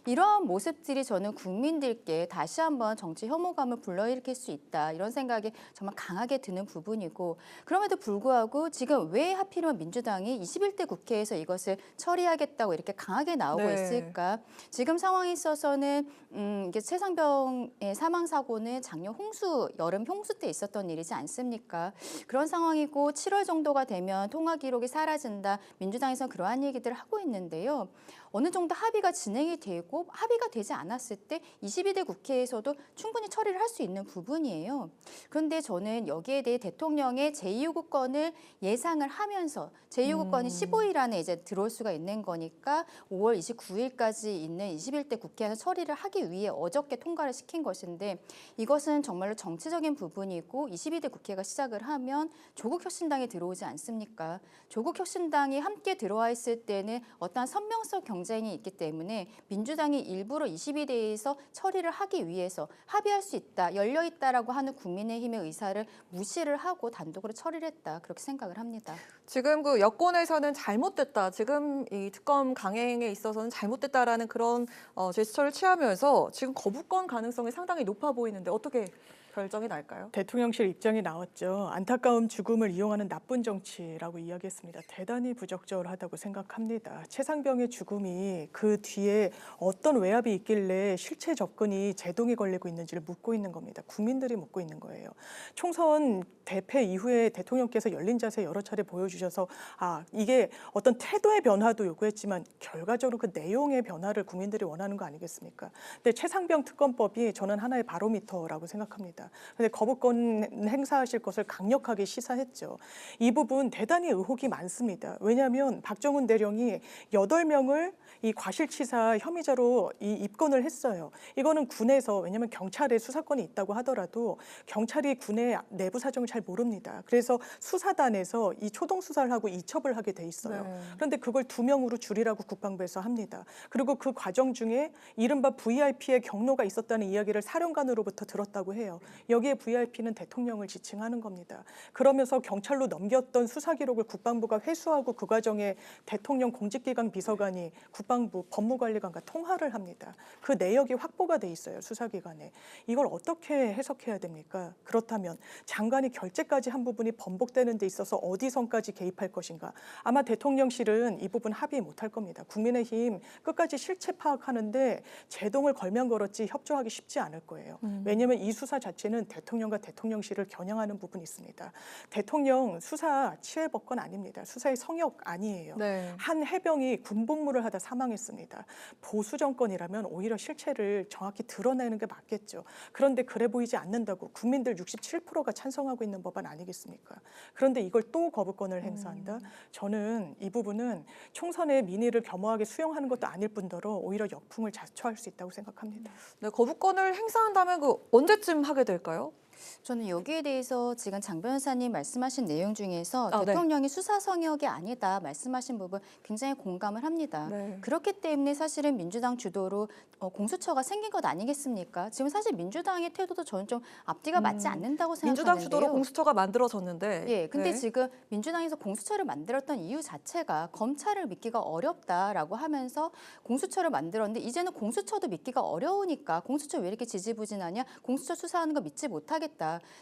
이러한 모습들이 저는 국민들께 다시 한번 정치 혐오감을 불러일으킬 수 있다. 이런 생각이 정말 강하게 드는 부분이고 그럼에도 불구하고 지금 왜 하필이면 민주당이 21대 국회에서 이것을 처리하겠다고 이렇게 강하게 나오고 있을까? 지금 상황에 있어서는 이게 최상병의 사망 사고는 작년 여름 홍수 때 있었던 일이지 않습니까? 그런 상황이고 7월 정도가 되면 통화 기록이 사라진다. 민주당 민주당에서는 그러한 얘기들을 하고 있는데요. 어느 정도 합의가 진행이 되고 합의가 되지 않았을 때 22대 국회에서도 충분히 처리를 할 수 있는 부분이에요. 그런데 저는 여기에 대해 대통령의 제2요구권을 예상을 하면서 제2요구권이 15일 안에 이제 들어올 수가 있는 거니까 5월 29일까지 있는 21대 국회에서 처리를 하기 위해 어저께 통과를 시킨 것인데 이것은 정말로 정치적인 부분이고 22대 국회가 시작을 하면 조국혁신당이 들어오지 않습니까? 조국혁신당이 함께 들어와 있을 때는 어떠한 선명성 경쟁이 있기 때문에 민주당이 일부러 22대에서 처리를 하기 위해서 합의할 수 있다, 열려 있다라고 하는 국민의힘의 의사를 무시를 하고 단독으로 처리를 했다. 그렇게 생각을 합니다. 지금 그 여권에서는 잘못됐다. 지금 이 특검 강행에 있어서는 잘못됐다라는 그런 제스처를 취하면서 지금 거부권 가능성이 상당히 높아 보이는데 어떻게 결정이 날까요? 대통령실 입장이 나왔죠. 안타까운 죽음을 이용하는 나쁜 정치라고 이야기했습니다. 대단히 부적절하다고 생각합니다. 최상병의 죽음이 그 뒤에 어떤 외압이 있길래 실체 접근이 제동이 걸리고 있는지를 묻고 있는 겁니다. 국민들이 묻고 있는 거예요. 총선 대패 이후에 대통령께서 열린 자세 여러 차례 보여주셔서 이게 어떤 태도의 변화도 요구했지만 결과적으로 그 내용의 변화를 국민들이 원하는 거 아니겠습니까? 근데 최상병 특검법이 저는 하나의 바로미터라고 생각합니다. 그런데 거부권 행사하실 것을 강력하게 시사했죠. 이 부분 대단히 의혹이 많습니다. 왜냐하면 박정훈 대령이 8명을 이 과실치사 혐의자로 입건을 했어요. 이거는 군에서 왜냐하면 경찰에 수사권이 있다고 하더라도 경찰이 군의 내부 사정을 잘 모릅니다. 그래서 수사단에서 이 초동 수사를 하고 이첩을 하게 돼 있어요. 네. 그런데 그걸 2명으로 줄이라고 국방부에서 합니다. 그리고 그 과정 중에 이른바 VIP의 경로가 있었다는 이야기를 사령관으로부터 들었다고 해요. 여기에 VIP는 대통령을 지칭하는 겁니다. 그러면서 경찰로 넘겼던 수사 기록을 국방부가 회수하고 그 과정에 대통령 공직기강 비서관이 국방부 법무관리관과 통화를 합니다. 그 내역이 확보가 돼 있어요. 수사기관에. 이걸 어떻게 해석해야 됩니까? 그렇다면 장관이 결재까지 한 부분이 번복되는 데 있어서 어디선까지 개입할 것인가? 아마 대통령실은 이 부분 합의 못할 겁니다. 국민의힘 끝까지 실체 파악하는데 제동을 걸면 걸었지 협조하기 쉽지 않을 거예요. 왜냐하면 이 수사 자체는 대통령과 대통령실을 겨냥하는 부분이 있습니다. 대통령 수사 치해법권 아닙니다. 수사의 성역 아니에요. 네. 한 해병이 군복무를 하다 사망했습니다. 보수 정권이라면 오히려 실체를 정확히 드러내는 게 맞겠죠. 그런데 그래 보이지 않는다고 국민들 67%가 찬성하고 있는 법안 아니겠습니까? 그런데 이걸 또 거부권을 행사한다? 저는 이 부분은 총선의 민의를 겸허하게 수용하는 것도 아닐 뿐더러 오히려 역풍을 자초할 수 있다고 생각합니다. 네, 거부권을 행사한다면 언제쯤 하게 될까요? 저는 여기에 대해서 지금 장 변호사님 말씀하신 내용 중에서 네. 대통령이 수사 성역이 아니다 말씀하신 부분 굉장히 공감을 합니다. 네. 그렇기 때문에 사실은 민주당 주도로 공수처가 생긴 것 아니겠습니까? 지금 사실 민주당의 태도도 저는 좀 앞뒤가 맞지 않는다고 생각하는데요. 민주당 주도로 공수처가 만들어졌는데. 예, 근데 네. 지금 민주당에서 공수처를 만들었던 이유 자체가 검찰을 믿기가 어렵다라고 하면서 공수처를 만들었는데 이제는 공수처도 믿기가 어려우니까 공수처 왜 이렇게 지지부진하냐? 공수처 수사하는 거 믿지 못하겠다.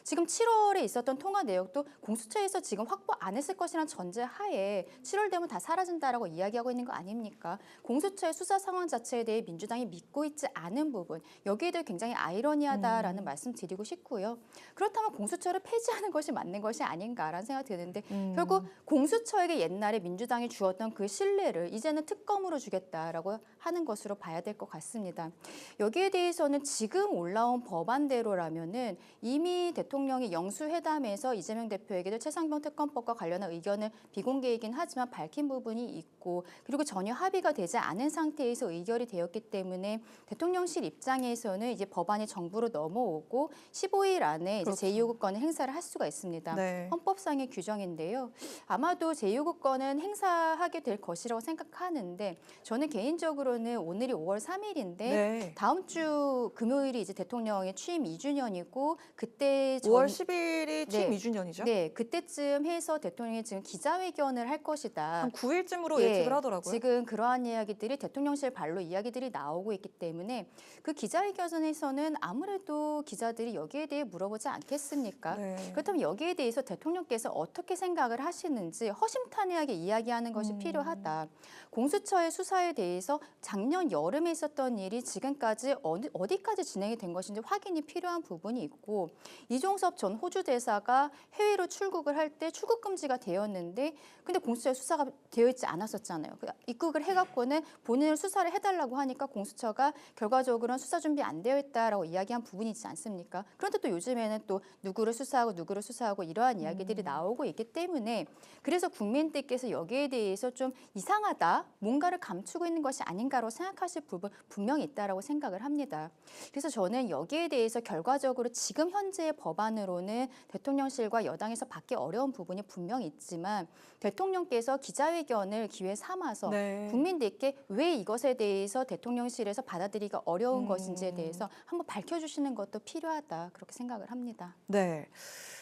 지금 7월에 있었던 통화 내역도 공수처에서 지금 확보 안 했을 것이라는 전제하에 7월 되면 다 사라진다라고 이야기하고 있는 거 아닙니까? 공수처의 수사 상황 자체에 대해 민주당이 믿고 있지 않은 부분, 여기에 대해 굉장히 아이러니하다라는 말씀 드리고 싶고요. 그렇다면 공수처를 폐지하는 것이 맞는 것이 아닌가라는 생각이 드는데 결국 공수처에게 옛날에 민주당이 주었던 그 신뢰를 이제는 특검으로 주겠다라고 하는 것으로 봐야 될 것 같습니다. 여기에 대해서는 지금 올라온 법안대로라면은 이미 대통령이 영수회담에서 이재명 대표에게도 최상병 특검법과 관련한 의견을 비공개이긴 하지만 밝힌 부분이 있고 그리고 전혀 합의가 되지 않은 상태에서 의결이 되었기 때문에 대통령실 입장에서는 이제 법안이 정부로 넘어오고 15일 안에 이제 제2요구권을 행사를 할 수가 있습니다. 네. 헌법상의 규정인데요. 아마도 제2요구권은 행사하게 될 것이라고 생각하는데 저는 개인적으로는 오늘이 5월 3일인데 네. 다음 주 금요일이 이제 대통령의 취임 2주년이고 그때 5월 10일이 취임 2주년이죠? 네, 그때쯤 해서 대통령이 지금 기자회견을 할 것이다. 한 9일쯤으로 예측을 하더라고요. 지금 그러한 이야기들이 대통령실 발로 이야기들이 나오고 있기 때문에 그 기자회견에서는 아무래도 기자들이 여기에 대해 물어보지 않겠습니까? 네. 그렇다면 여기에 대해서 대통령께서 어떻게 생각을 하시는지 허심탄회하게 이야기하는 것이 필요하다. 공수처의 수사에 대해서 작년 여름에 있었던 일이 지금까지 어디까지 진행이 된 것인지 확인이 필요한 부분이 있고 있고 이종섭 전 호주 대사가 해외로 출국을 할 때 출국 금지가 되었는데 근데 공수처에 수사가 되어 있지 않았었잖아요. 입국을 해갖고는 본인을 수사를 해달라고 하니까 공수처가 결과적으로는 수사 준비 안 되어 있다라고 이야기한 부분이 있지 않습니까? 그런데 또 요즘에는 또 누구를 수사하고 이러한 이야기들이 나오고 있기 때문에 그래서 국민들께서 여기에 대해서 좀 이상하다, 뭔가를 감추고 있는 것이 아닌가로 생각하실 부분 분명히 있다라고 생각을 합니다. 그래서 저는 여기에 대해서 결과적으로 지금 현재의 법안으로는 대통령실과 여당에서 받기 어려운 부분이 분명히 있지만 대통령께서 기자회견을 기회 삼아서 국민들께 왜 이것에 대해서 대통령실에서 받아들이기가 어려운 것인지에 대해서 한번 밝혀주시는 것도 필요하다 그렇게 생각을 합니다. 네.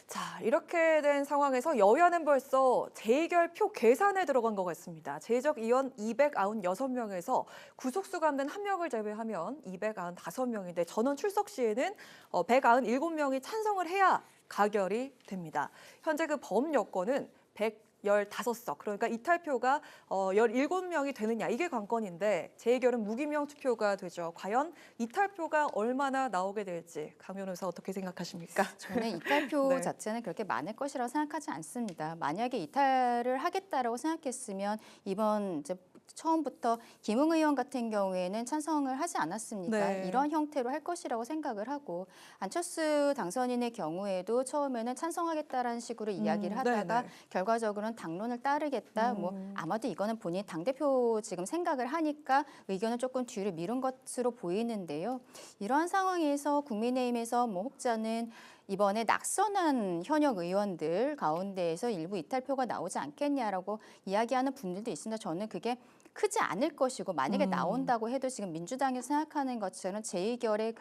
자, 이렇게 된 상황에서 여야는 벌써 재의결표 계산에 들어간 것 같습니다. 제적 의원 296명에서 구속수 감된 1명을 제외하면 295명인데 전원 출석 시에는 197명이 찬성을 해야 가결이 됩니다. 현재 그 범 여건은 115석, 그러니까 이탈표가 17명이 되느냐 이게 관건인데 재의결은 무기명 투표가 되죠. 과연 이탈표가 얼마나 나오게 될지 강 변호사 어떻게 생각하십니까? 저는 이탈표 자체는 그렇게 많을 것이라고 생각하지 않습니다. 만약에 이탈을 하겠다라고 생각했으면 이번 이제 처음부터 김웅 의원 같은 경우에는 찬성을 하지 않았습니까? 이런 형태로 할 것이라고 생각을 하고 안철수 당선인의 경우에도 처음에는 찬성하겠다라는 식으로 이야기를 하다가 결과적으로는 당론을 따르겠다. 뭐 아마도 이거는 본인이 당대표 지금 생각을 하니까 의견을 조금 뒤로 미룬 것으로 보이는데요. 이러한 상황에서 국민의힘에서 뭐 혹자는 이번에 낙선한 현역 의원들 가운데에서 일부 이탈표가 나오지 않겠냐라고 이야기하는 분들도 있습니다. 저는 그게 크지 않을 것이고 만약에 나온다고 해도 지금 민주당에서 생각하는 것처럼 재의결의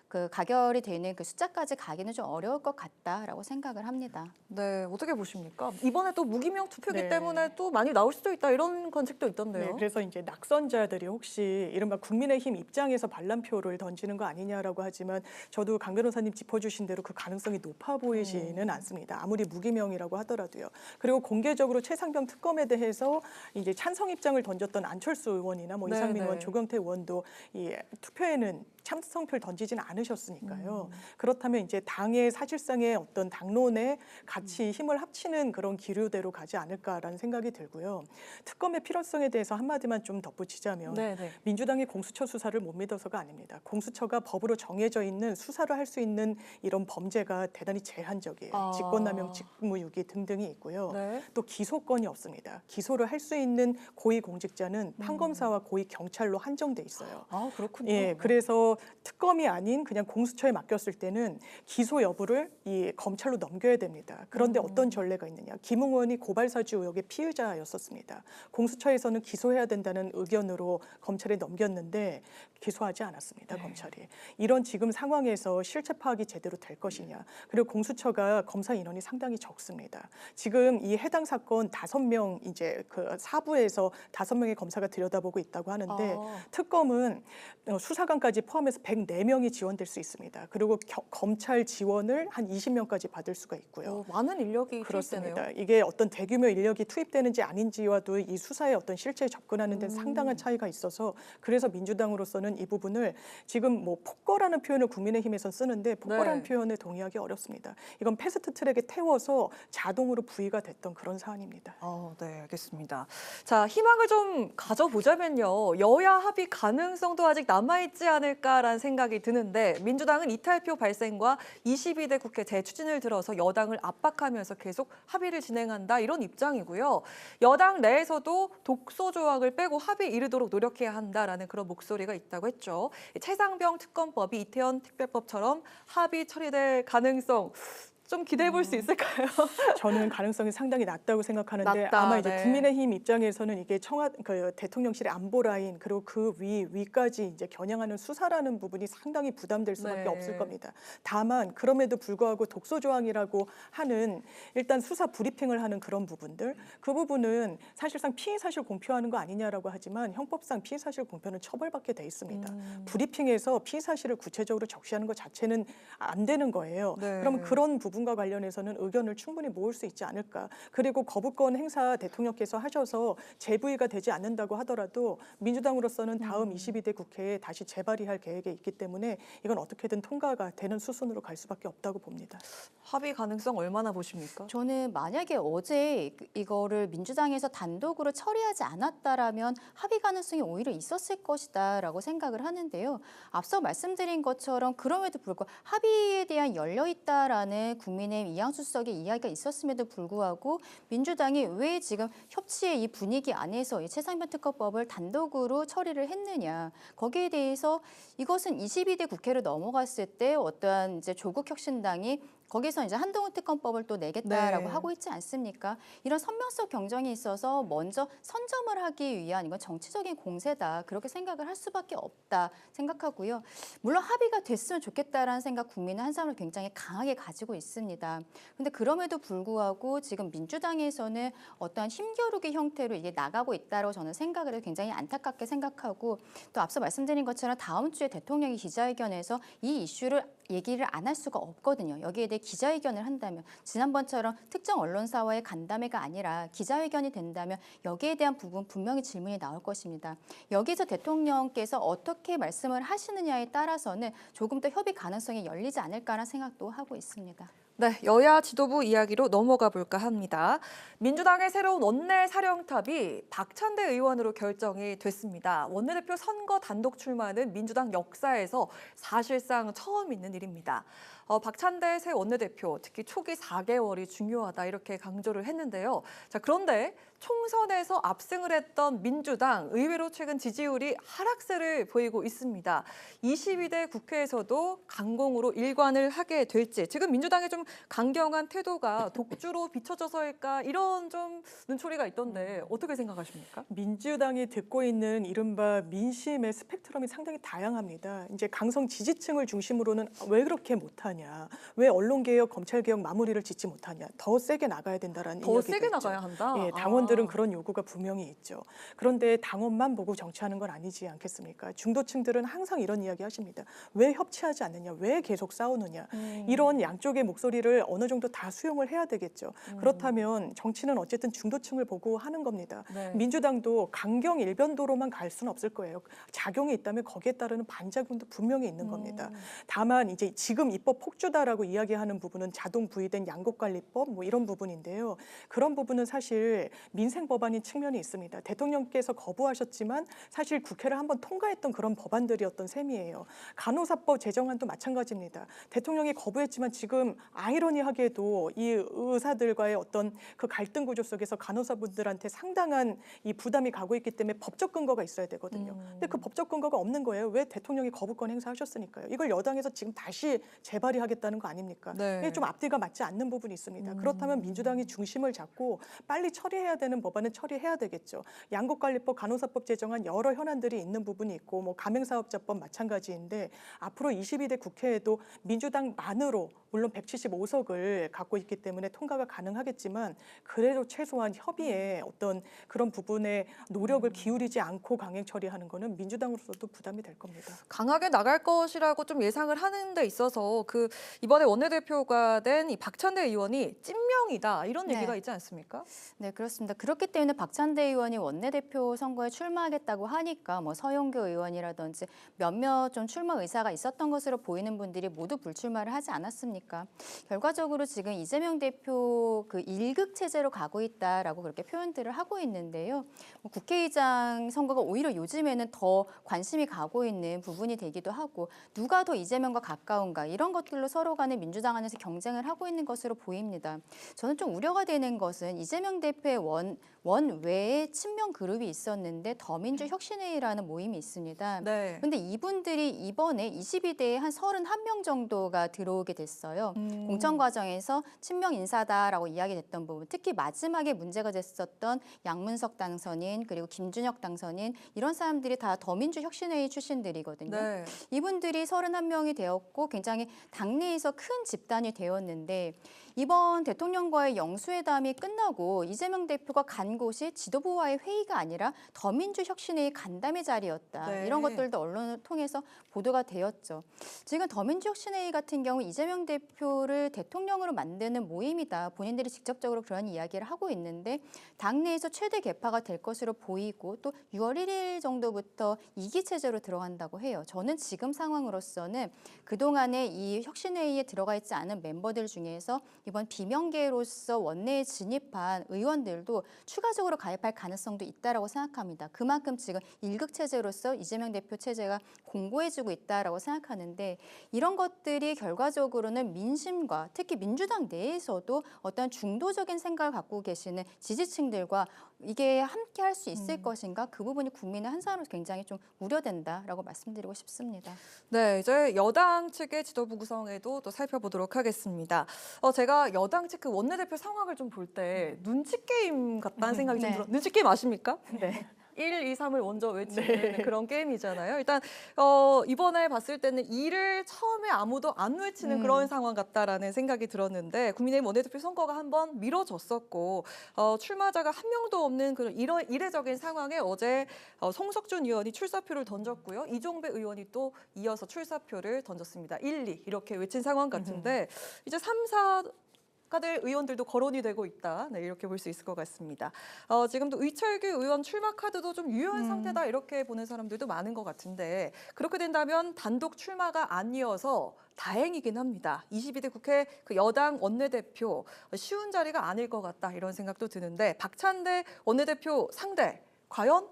그 가결이 되는 그 숫자까지 가기는 좀 어려울 것 같다라고 생각을 합니다. 네, 어떻게 보십니까? 이번에 또 무기명 투표기 때문에 또 많이 나올 수도 있다 이런 관측도 있던데요. 네, 그래서 이제 낙선자들이 혹시 이른바 국민의힘 입장에서 반란표를 던지는 거 아니냐라고 하지만 저도 강 변호사님 짚어주신 대로 그 가능성이 높아 보이지는 않습니다. 아무리 무기명이라고 하더라도요. 그리고 공개적으로 최상병 특검에 대해서 이제 찬성 입장을 던졌던 안철수 의원이나 뭐 이상민 의원, 조경태 의원도 이 투표에는 찬성표를 던지지는 않으셨으니까요. 그렇다면 이제 당의 사실상의 어떤 당론에 같이 힘을 합치는 그런 기류대로 가지 않을까라는 생각이 들고요. 특검의 필요성에 대해서 한마디만 좀 덧붙이자면 민주당이 공수처 수사를 못 믿어서가 아닙니다. 공수처가 법으로 정해져 있는 수사를 할 수 있는 이런 범죄가 대단히 제한적이에요. 직권남용, 직무유기 등등이 있고요. 또 기소권이 없습니다. 기소를 할 수 있는 고위공직자는 판검사와 고위경찰로 한정돼 있어요. 아, 그렇군요. 예, 그래서 특검이 아닌 그냥 공수처에 맡겼을 때는 기소 여부를 이 검찰로 넘겨야 됩니다. 그런데 어떤 전례가 있느냐. 김웅 의원이 고발사주 의혹의 피의자였었습니다. 공수처에서는 기소해야 된다는 의견으로 검찰에 넘겼는데 기소하지 않았습니다. 검찰이. 이런 지금 상황에서 실체 파악이 제대로 될 것이냐. 그리고 공수처가 검사 인원이 상당히 적습니다. 지금 이 해당 사건 5명 이제 그 사부에서 5명의 검사가 들여다보고 있다고 하는데 특검은 수사관까지 포함해서 104명이 지원될 수 있습니다. 그리고 검찰 지원을 한 20명까지 받을 수가 있고요. 많은 인력이 그렇습니다. 투입되네요. 이게 어떤 대규모 인력이 투입되는지 아닌지와도 이 수사의 어떤 실체에 접근하는 데는 상당한 차이가 있어서 그래서 민주당으로서는 이 부분을 지금 뭐 폭거라는 표현을 국민의힘에선 쓰는데 폭거라는 표현에 동의하기 어렵습니다. 이건 패스트트랙에 태워서 자동으로 부의가 됐던 그런 사안입니다. 네, 알겠습니다. 자, 희망을 좀 가져보자면요. 여야 합의 가능성도 아직 남아있지 않을까라는 생각이 드는데 민주당은 이탈표 발생과 22대 국회 재추진을 들어서 여당을 압박하면서 계속 합의를 진행한다 이런 입장이고요. 여당 내에서도 독소 조항을 빼고 합의에 이르도록 노력해야 한다라는 그런 목소리가 있다고 했죠. 최상병 특검법이 이태원 특별법처럼 합의 처리될 가능성 좀 기대해 볼 수 있을까요? 저는 가능성이 상당히 낮다고 생각하는데 아마 이제 국민의힘 입장에서는 이게 그 대통령실의 안보 라인 그리고 그 위까지 이제 겨냥하는 수사라는 부분이 상당히 부담될 수밖에 없을 겁니다. 다만 그럼에도 불구하고 독소 조항이라고 하는 일단 수사 브리핑을 하는 그런 부분들 그 부분은 사실상 피의 사실 공표하는 거 아니냐라고 하지만 형법상 피의 사실 공표는 처벌받게 돼 있습니다. 브리핑에서 피의 사실을 구체적으로 적시하는 것 자체는 안 되는 거예요. 그러면 그런 부분 부분과 관련해서는 의견을 충분히 모을 수 있지 않을까. 그리고 거부권 행사 대통령께서 하셔서 재부의가 되지 않는다고 하더라도 민주당으로서는 다음 22대 국회에 다시 재발의할 계획에 있기 때문에 이건 어떻게든 통과가 되는 수순으로 갈 수밖에 없다고 봅니다. 합의 가능성 얼마나 보십니까? 저는 만약에 어제 이거를 민주당에서 단독으로 처리하지 않았다라면 합의 가능성이 오히려 있었을 것이다라고 생각을 하는데요. 앞서 말씀드린 것처럼 그럼에도 불구하고 합의에 대한 열려있다라는 국민의힘 이양수 수석의 이야기가 있었음에도 불구하고 민주당이 왜 지금 협치의 이 분위기 안에서 이 최상병 특검법을 단독으로 처리를 했느냐. 거기에 대해서 이것은 22대 국회로 넘어갔을 때 어떠한 이제 조국 혁신당이 거기서 이제 한동훈 특검법을 또 내겠다라고 네. 하고 있지 않습니까? 이런 선명성 경쟁이 있어서 먼저 선점을 하기 위한 이건 정치적인 공세다. 그렇게 생각을 할 수밖에 없다 생각하고요. 물론 합의가 됐으면 좋겠다라는 생각 국민은 한 사람을 굉장히 강하게 가지고 있습니다. 근데 그럼에도 불구하고 지금 민주당에서는 어떠한 힘겨루기 형태로 이게 나가고 있다고 저는 생각을 해서 굉장히 안타깝게 생각하고 또 앞서 말씀드린 것처럼 다음 주에 대통령이 기자회견에서 이 이슈를 얘기를 안 할 수가 없거든요. 여기에 대해 기자회견을 한다면 지난번처럼 특정 언론사와의 간담회가 아니라 기자회견이 된다면 여기에 대한 부분 분명히 질문이 나올 것입니다. 여기서 대통령께서 어떻게 말씀을 하시느냐에 따라서는 조금 더 협의 가능성이 열리지 않을까라는 생각도 하고 있습니다. 네, 여야 지도부 이야기로 넘어가 볼까 합니다. 민주당의 새로운 원내 사령탑이 박찬대 의원으로 결정이 됐습니다. 원내대표 선거 단독 출마는 민주당 역사에서 사실상 처음 있는 일입니다. 박찬대 새 원내대표, 특히 초기 4개월이 중요하다 이렇게 강조를 했는데요. 자, 그런데 총선에서 압승을 했던 민주당 의외로 최근 지지율이 하락세를 보이고 있습니다. 22대 국회에서도 강공으로 일관을 하게 될지 지금 민주당의 좀 강경한 태도가 독주로 비춰져서일까 이런 좀 눈초리가 있던데 어떻게 생각하십니까? 민주당이 듣고 있는 이른바 민심의 스펙트럼이 상당히 다양합니다. 이제 강성 지지층을 중심으로는 왜 그렇게 못하냐, 왜 언론개혁, 검찰개혁 마무리를 짓지 못하냐, 더 세게 나가야 된다라는 더 이야기가 세게 있죠. 나가야 한다? 예, 당원들은 그런 요구가 분명히 있죠. 그런데 당원만 보고 정치하는 건 아니지 않겠습니까? 중도층들은 항상 이런 이야기 하십니다. 왜 협치하지 않느냐, 왜 계속 싸우느냐. 이런 양쪽의 목소리를 어느 정도 다 수용을 해야 되겠죠. 그렇다면 정치는 어쨌든 중도층을 보고 하는 겁니다. 네. 민주당도 강경 일변도로만 갈 수는 없을 거예요. 작용이 있다면 거기에 따르는 반작용도 분명히 있는 겁니다. 다만 이제 지금 입법 폭주다라고 이야기하는 부분은 자동 부의된 양곡관리법 뭐 이런 부분인데요. 그런 부분은 사실 민생 법안인 측면이 있습니다. 대통령께서 거부하셨지만 사실 국회를 한번 통과했던 그런 법안들이었던 셈이에요. 간호사법 제정안도 마찬가지입니다. 대통령이 거부했지만 지금 아이러니하게도 이 의사들과의 어떤 그 갈등 구조 속에서 간호사분들한테 상당한 이 부담이 가고 있기 때문에 법적 근거가 있어야 되거든요. 근데 그 법적 근거가 없는 거예요. 왜 대통령이 거부권 행사하셨으니까요. 이걸 여당에서 지금 다시 재발의하겠다는 거 아닙니까? 네. 이게 좀 앞뒤가 맞지 않는 부분이 있습니다. 그렇다면 민주당이 중심을 잡고 빨리 처리해야 되는 법안은 처리해야 되겠죠. 양곡관리법, 간호사법 제정안 여러 현안들이 있는 부분이 있고 뭐 가맹사업자법 마찬가지인데 앞으로 22대 국회에도 민주당만으로 물론 175석을 갖고 있기 때문에 통과가 가능하겠지만 그래도 최소한 협의에 어떤 그런 부분에 노력을 기울이지 않고 강행 처리하는 거는 민주당으로서도 부담이 될 겁니다. 강하게 나갈 것이라고 좀 예상을 하는 데 있어서 그 이번에 원내대표가 된 이 박찬대 의원이 찐명이다 이런 네. 얘기가 있지 않습니까? 네, 그렇습니다. 그렇기 때문에 박찬대 의원이 원내대표 선거에 출마하겠다고 하니까 뭐 서영교 의원이라든지 몇몇 좀 출마 의사가 있었던 것으로 보이는 분들이 모두 불출마를 하지 않았습니까? 결과적으로 지금 이재명 대표 그 일극 체제로 가고 있다라고 그렇게 표현들을 하고 있는데요. 뭐 국회의장 선거가 오히려 요즘에는 더 관심이 가고 있는 부분이 되기도 하고 누가 더 이재명과 가까운가 이런 것들로 서로 간에 민주당 안에서 경쟁을 하고 있는 것으로 보입니다. 저는 좀 우려가 되는 것은 이재명 대표의 원 외에 친명 그룹이 있었는데 더민주혁신회의라는 모임이 있습니다. 네. 근데 이분들이 이번에 22대에 한 31명 정도가 들어오게 됐어요. 공천 과정에서 친명 인사다라고 이야기됐던 부분, 특히 마지막에 문제가 됐었던 양문석 당선인 그리고 김준혁 당선인 이런 사람들이 다 더민주혁신회의 출신들이거든요. 네. 이분들이 31명이 되었고 굉장히 당내에서 큰 집단이 되었는데 이번 대통령과의 영수회담이 끝나고 이재명 대표가 간 곳이 지도부와의 회의가 아니라 더민주혁신회의 간담회 자리였다. 네. 이런 것들도 언론을 통해서 보도가 되었죠. 지금 더민주혁신회의 같은 경우 이재명 대표를 대통령으로 만드는 모임이다. 본인들이 직접적으로 그런 이야기를 하고 있는데 당내에서 최대 개파가 될 것으로 보이고 또 6월 1일 정도부터 2기 체제로 들어간다고 해요. 저는 지금 상황으로서는 그동안에 이 혁신회의에 들어가 있지 않은 멤버들 중에서 이번 비명계로서 원내에 진입한 의원들도 추가적으로 가입할 가능성도 있다라고 생각합니다. 그만큼 지금 1급 체제로서 이재명 대표 체제가 공고해지고 있다라고 생각하는데 이런 것들이 결과적으로는 민심과 특히 민주당 내에서도 어떤 중도적인 생각을 갖고 계시는 지지층들과 이게 함께 할 수 있을 것인가 그 부분이 국민의 한 사람으로서 굉장히 좀 우려된다라고 말씀드리고 싶습니다. 네, 이제 여당 측의 지도부 구성에도 또 살펴보도록 하겠습니다. 제가 여당 측 그 원내대표 상황을 좀 볼 때 눈치 게임 같다는 생각이 좀 네. 들어요. 눈치 게임 아십니까? 네. 1, 2, 3을 먼저 외치는 그런 게임이잖아요. 일단 이번에 봤을 때는 2를 처음에 아무도 안 외치는 그런 상황 같다라는 생각이 들었는데 국민의힘 원내대표 선거가 한번 미뤄졌었고 출마자가 한 명도 없는 그런 이례적인 상황에 어제 송석준 의원이 출사표를 던졌고요. 이종배 의원이 또 이어서 출사표를 던졌습니다. 1, 2 이렇게 외친 상황 같은데 이제 3, 4 될 의원들도 거론이 되고 있다. 네, 이렇게 볼 수 있을 것 같습니다. 지금도 의철규 의원 출마 카드도 좀 유효한 상태다 이렇게 보는 사람들도 많은 것 같은데 그렇게 된다면 단독 출마가 아니어서 다행이긴 합니다. 22대 국회 그 여당 원내대표 쉬운 자리가 아닐 것 같다 이런 생각도 드는데 박찬대 원내대표 상대 과연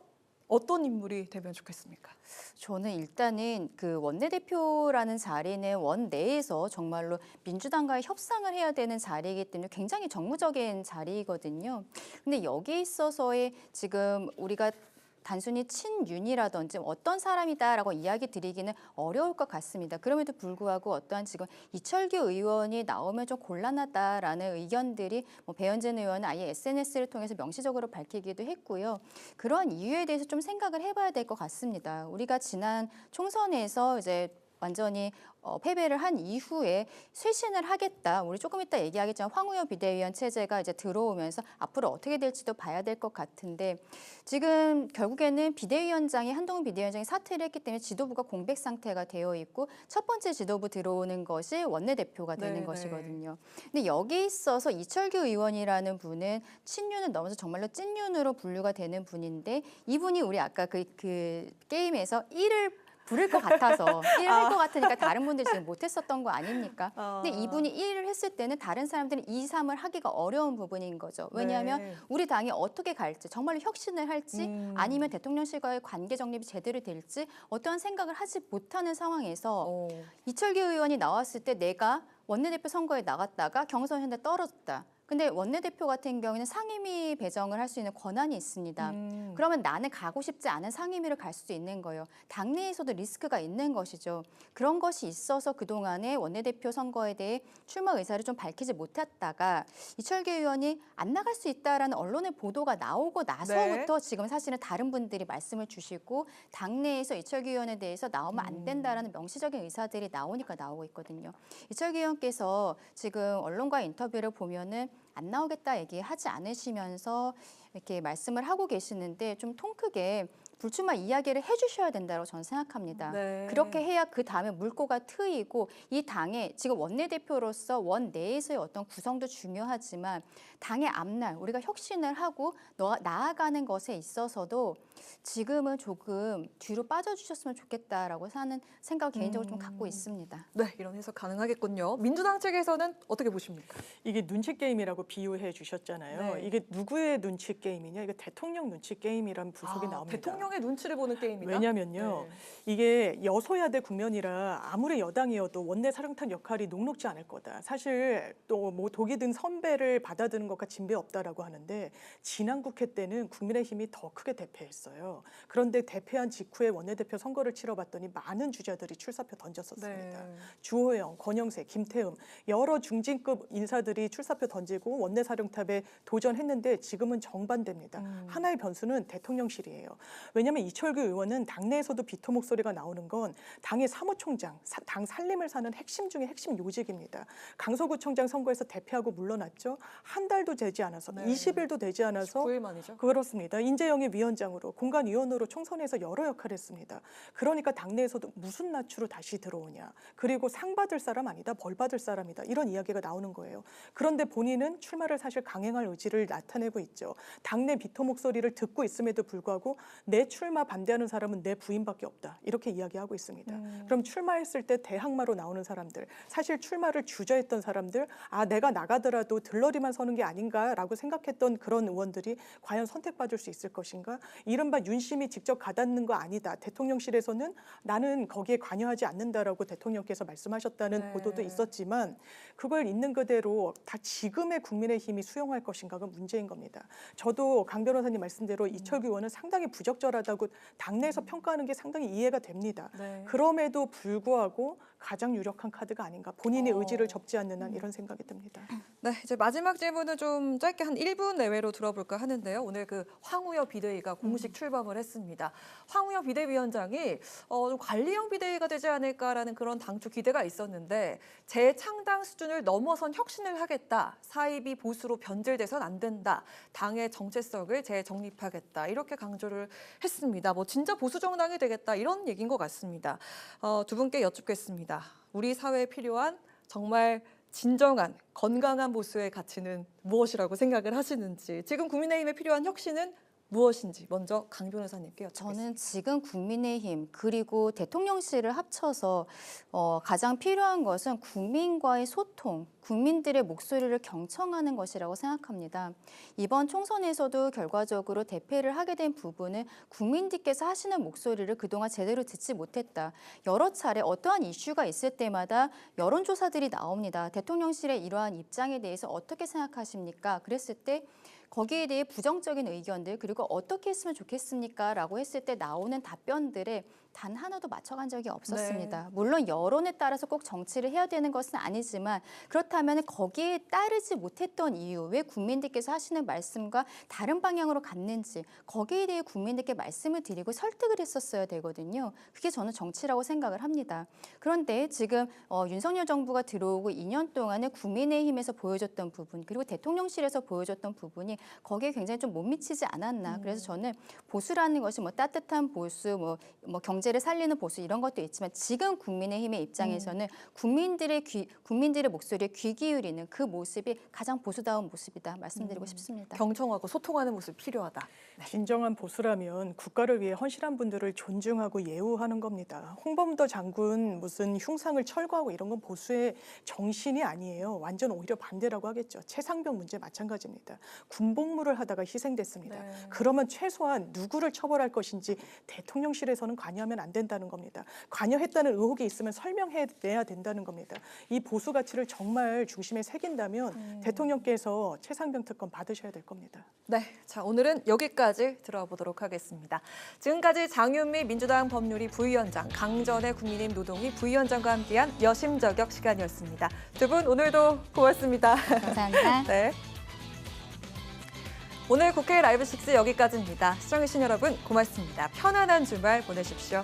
어떤 인물이 되면 좋겠습니까? 저는 일단은 그 원내대표라는 자리는 원 내에서 정말로 민주당과의 협상을 해야 되는 자리이기 때문에 굉장히 정무적인 자리이거든요. 근데 여기에 있어서의 지금 우리가 단순히 친윤이라든지 어떤 사람이다라고 이야기 드리기는 어려울 것 같습니다. 그럼에도 불구하고 어떠한 지금 이철규 의원이 나오면 좀 곤란하다라는 의견들이 배현진 의원은 아예 SNS를 통해서 명시적으로 밝히기도 했고요. 그런 이유에 대해서 좀 생각을 해봐야 될 것 같습니다. 우리가 지난 총선에서 이제 완전히 패배를 한 이후에 쇄신을 하겠다. 우리 조금 이따 얘기하겠지만 황우여 비대위원 체제가 이제 들어오면서 앞으로 어떻게 될지도 봐야 될 것 같은데 지금 결국에는 비대위원장이 한동훈 비대위원장이 사퇴를 했기 때문에 지도부가 공백 상태가 되어 있고 첫 번째 지도부 들어오는 것이 원내대표가 되는 것이거든요. 근데 여기에 있어서 이철규 의원이라는 분은 친윤을 넘어서 정말로 찐윤으로 분류가 되는 분인데 이분이 우리 아까 그 게임에서 1을 부를 것 같아서 1을 할 것 같으니까 다른 분들이 지금 못했었던 거 아닙니까? 근데 이분이 1을 했을 때는 다른 사람들은 2, 3을 하기가 어려운 부분인 거죠. 왜냐하면 우리 당이 어떻게 갈지 정말로 혁신을 할지 아니면 대통령실과의 관계 정립이 제대로 될지 어떠한 생각을 하지 못하는 상황에서 이철규 의원이 나왔을 때 내가 원내대표 선거에 나갔다가 경선 현대 떨어졌다. 근데 원내대표 같은 경우에는 상임위 배정을 할 수 있는 권한이 있습니다. 그러면 나는 가고 싶지 않은 상임위를 갈 수도 있는 거예요. 당내에서도 리스크가 있는 것이죠. 그런 것이 있어서 그동안에 원내대표 선거에 대해 출마 의사를 좀 밝히지 못했다가 이철규 의원이 안 나갈 수 있다라는 언론의 보도가 나오고 나서부터 지금 사실은 다른 분들이 말씀을 주시고 당내에서 이철규 의원에 대해서 나오면 안 된다라는 명시적인 의사들이 나오니까 나오고 있거든요. 이철규 의원께서 지금 언론과 인터뷰를 보면은 안 나오겠다 얘기하지 않으시면서 이렇게 말씀을 하고 계시는데 좀 통 크게 불출마 이야기를 해주셔야 된다고 저는 생각합니다. 그렇게 해야 그 다음에 물꼬가 트이고 이 당의 지금 원내대표로서 원 내에서의 어떤 구성도 중요하지만 당의 앞날 우리가 혁신을 하고 나아가는 것에 있어서도 지금은 조금 뒤로 빠져주셨으면 좋겠다라고 하는 생각을 개인적으로 좀 갖고 있습니다. 네, 이런 해석 가능하겠군요. 민주당 측에서는 어떻게 보십니까? 이게 눈치 게임이라고 비유해 주셨잖아요. 이게 누구의 눈치 게임이냐? 이게 대통령 눈치 게임이라는 분석이 나옵니다. 대통령의 눈치를 보는 게임이다? 왜냐면요. 이게 여소야대 국면이라 아무리 여당이어도 원내 사령탑 역할이 녹록지 않을 거다. 사실 또 뭐 독이 든 선배를 받아드는 것과 진배 없다라고 하는데 지난 국회 때는 국민의힘이 더 크게 대패했어요. 그런데 대패한 직후에 원내대표 선거를 치러봤더니 많은 주자들이 출사표 던졌었습니다. 주호영, 권영세, 김태흠 여러 중진급 인사들이 출사표 던지고 원내 사령탑에 도전했는데 지금은 정반대입니다. 하나의 변수는 대통령실이에요. 왜냐하면 이철규 의원은 당내에서도 비토 목소리가 나오는 건 당의 사무총장, 당 살림을 사는 핵심 중에 핵심 요직입니다. 강서구청장 선거에서 대패하고 물러났죠. 한 달도 되지 않아서 20일도 되지 않아서 19일 만이죠. 그렇습니다. 인재영입 위원장으로 공관위원으로 총선에서 여러 역할을 했습니다. 그러니까 당내에서도 무슨 낯으로 다시 들어오냐. 그리고 상 받을 사람 아니다. 벌 받을 사람이다. 이런 이야기가 나오는 거예요. 그런데 본인은 출마를 사실 강행할 의지를 나타내고 있죠. 당내 비토 목소리를 듣고 있음에도 불구하고 내 출마 반대하는 사람은 내 부인밖에 없다. 이렇게 이야기하고 있습니다. 그럼 출마했을 때 대항마로 나오는 사람들, 사실 출마를 주저했던 사람들, 내가 나가더라도 들러리만 서는 게 아닌가라고 생각했던 그런 의원들이 과연 선택받을 수 있을 것인가? 이른바 윤심이 직접 가닿는 거 아니다. 대통령실에서는 나는 거기에 관여하지 않는다라고 대통령께서 말씀하셨다는 보도도 있었지만 그걸 있는 그대로 다 지금의 국민의힘이 수용할 것인가가 문제인 겁니다. 저도 강 변호사님 말씀대로 이철규 의원은 상당히 부적절하다고 당내에서 평가하는 게 상당히 이해가 됩니다. 그럼에도 불구하고 가장 유력한 카드가 아닌가. 본인의 의지를 접지 않는 한 이런 생각이 듭니다. 네, 이제 마지막 질문은 좀 짧게 한 1분 내외로 들어볼까 하는데요. 오늘 그 황우여 비대위가 공식 출범을 했습니다. 황우여 비대위원장이 좀 관리형 비대위가 되지 않을까라는 그런 당초 기대가 있었는데 재창당 수준을 넘어선 혁신을 하겠다. 사입이 보수로 변질돼선 안 된다. 당의 정체성을 재정립하겠다. 이렇게 강조를 했습니다. 뭐 진짜 보수 정당이 되겠다 이런 얘기인 것 같습니다. 두 분께 여쭙겠습니다. 우리 사회에 필요한 정말 진정한 건강한 보수의 가치는 무엇이라고 생각을 하시는지, 지금 국민의힘에 필요한 혁신은 무엇인지 먼저 강 변호사님께 여쭙겠습니다. 저는 지금 국민의힘 그리고 대통령실을 합쳐서 가장 필요한 것은 국민과의 소통, 국민들의 목소리를 경청하는 것이라고 생각합니다. 이번 총선에서도 결과적으로 대패를 하게 된 부분은 국민들께서 하시는 목소리를 그동안 제대로 듣지 못했다. 여러 차례 어떠한 이슈가 있을 때마다 여론조사들이 나옵니다. 대통령실의 이러한 입장에 대해서 어떻게 생각하십니까? 그랬을 때 거기에 대해 부정적인 의견들, 그리고 어떻게 했으면 좋겠습니까? 라고 했을 때 나오는 답변들에 단 하나도 맞춰간 적이 없었습니다. 물론 여론에 따라서 꼭 정치를 해야 되는 것은 아니지만 그렇다면 거기에 따르지 못했던 이유, 왜 국민들께서 하시는 말씀과 다른 방향으로 갔는지 거기에 대해 국민들께 말씀을 드리고 설득을 했었어야 되거든요. 그게 저는 정치라고 생각을 합니다. 그런데 지금 윤석열 정부가 들어오고 2년 동안에 국민의힘에서 보여줬던 부분, 그리고 대통령실에서 보여줬던 부분이 거기에 굉장히 좀 못 미치지 않았나. 그래서 저는 보수라는 것이 뭐 따뜻한 보수, 뭐 경제를 살리는 보수 이런 것도 있지만 지금 국민의힘의 입장에서는 국민들의 목소리에 귀 기울이는 그 모습이 가장 보수다운 모습이다 말씀드리고 싶습니다. 경청하고 소통하는 모습이 필요하다. 진정한 보수라면 국가를 위해 헌신한 분들을 존중하고 예우하는 겁니다. 홍범도 장군 무슨 흉상을 철거하고 이런 건 보수의 정신이 아니에요. 완전 오히려 반대라고 하겠죠. 최상병 문제 마찬가지입니다. 군복무를 하다가 희생됐습니다. 그러면 최소한 누구를 처벌할 것인지 대통령실에서는 관여하면 안 된다는 겁니다. 관여했다는 의혹이 있으면 설명해내야 된다는 겁니다. 이 보수 가치를 정말 중심에 새긴다면 대통령께서 최상병 특검 받으셔야 될 겁니다. 네, 자 오늘은 여기까지 들어보도록 하겠습니다. 지금까지 장윤미 민주당 법률위 부위원장, 강전의 국민의힘 노동위 부위원장과 함께한 여심저격 시간이었습니다. 두 분 오늘도 고맙습니다. 감사합니다. 네. 오늘 국회 라이브 6 여기까지입니다. 시청해주신 여러분 고맙습니다. 편안한 주말 보내십시오.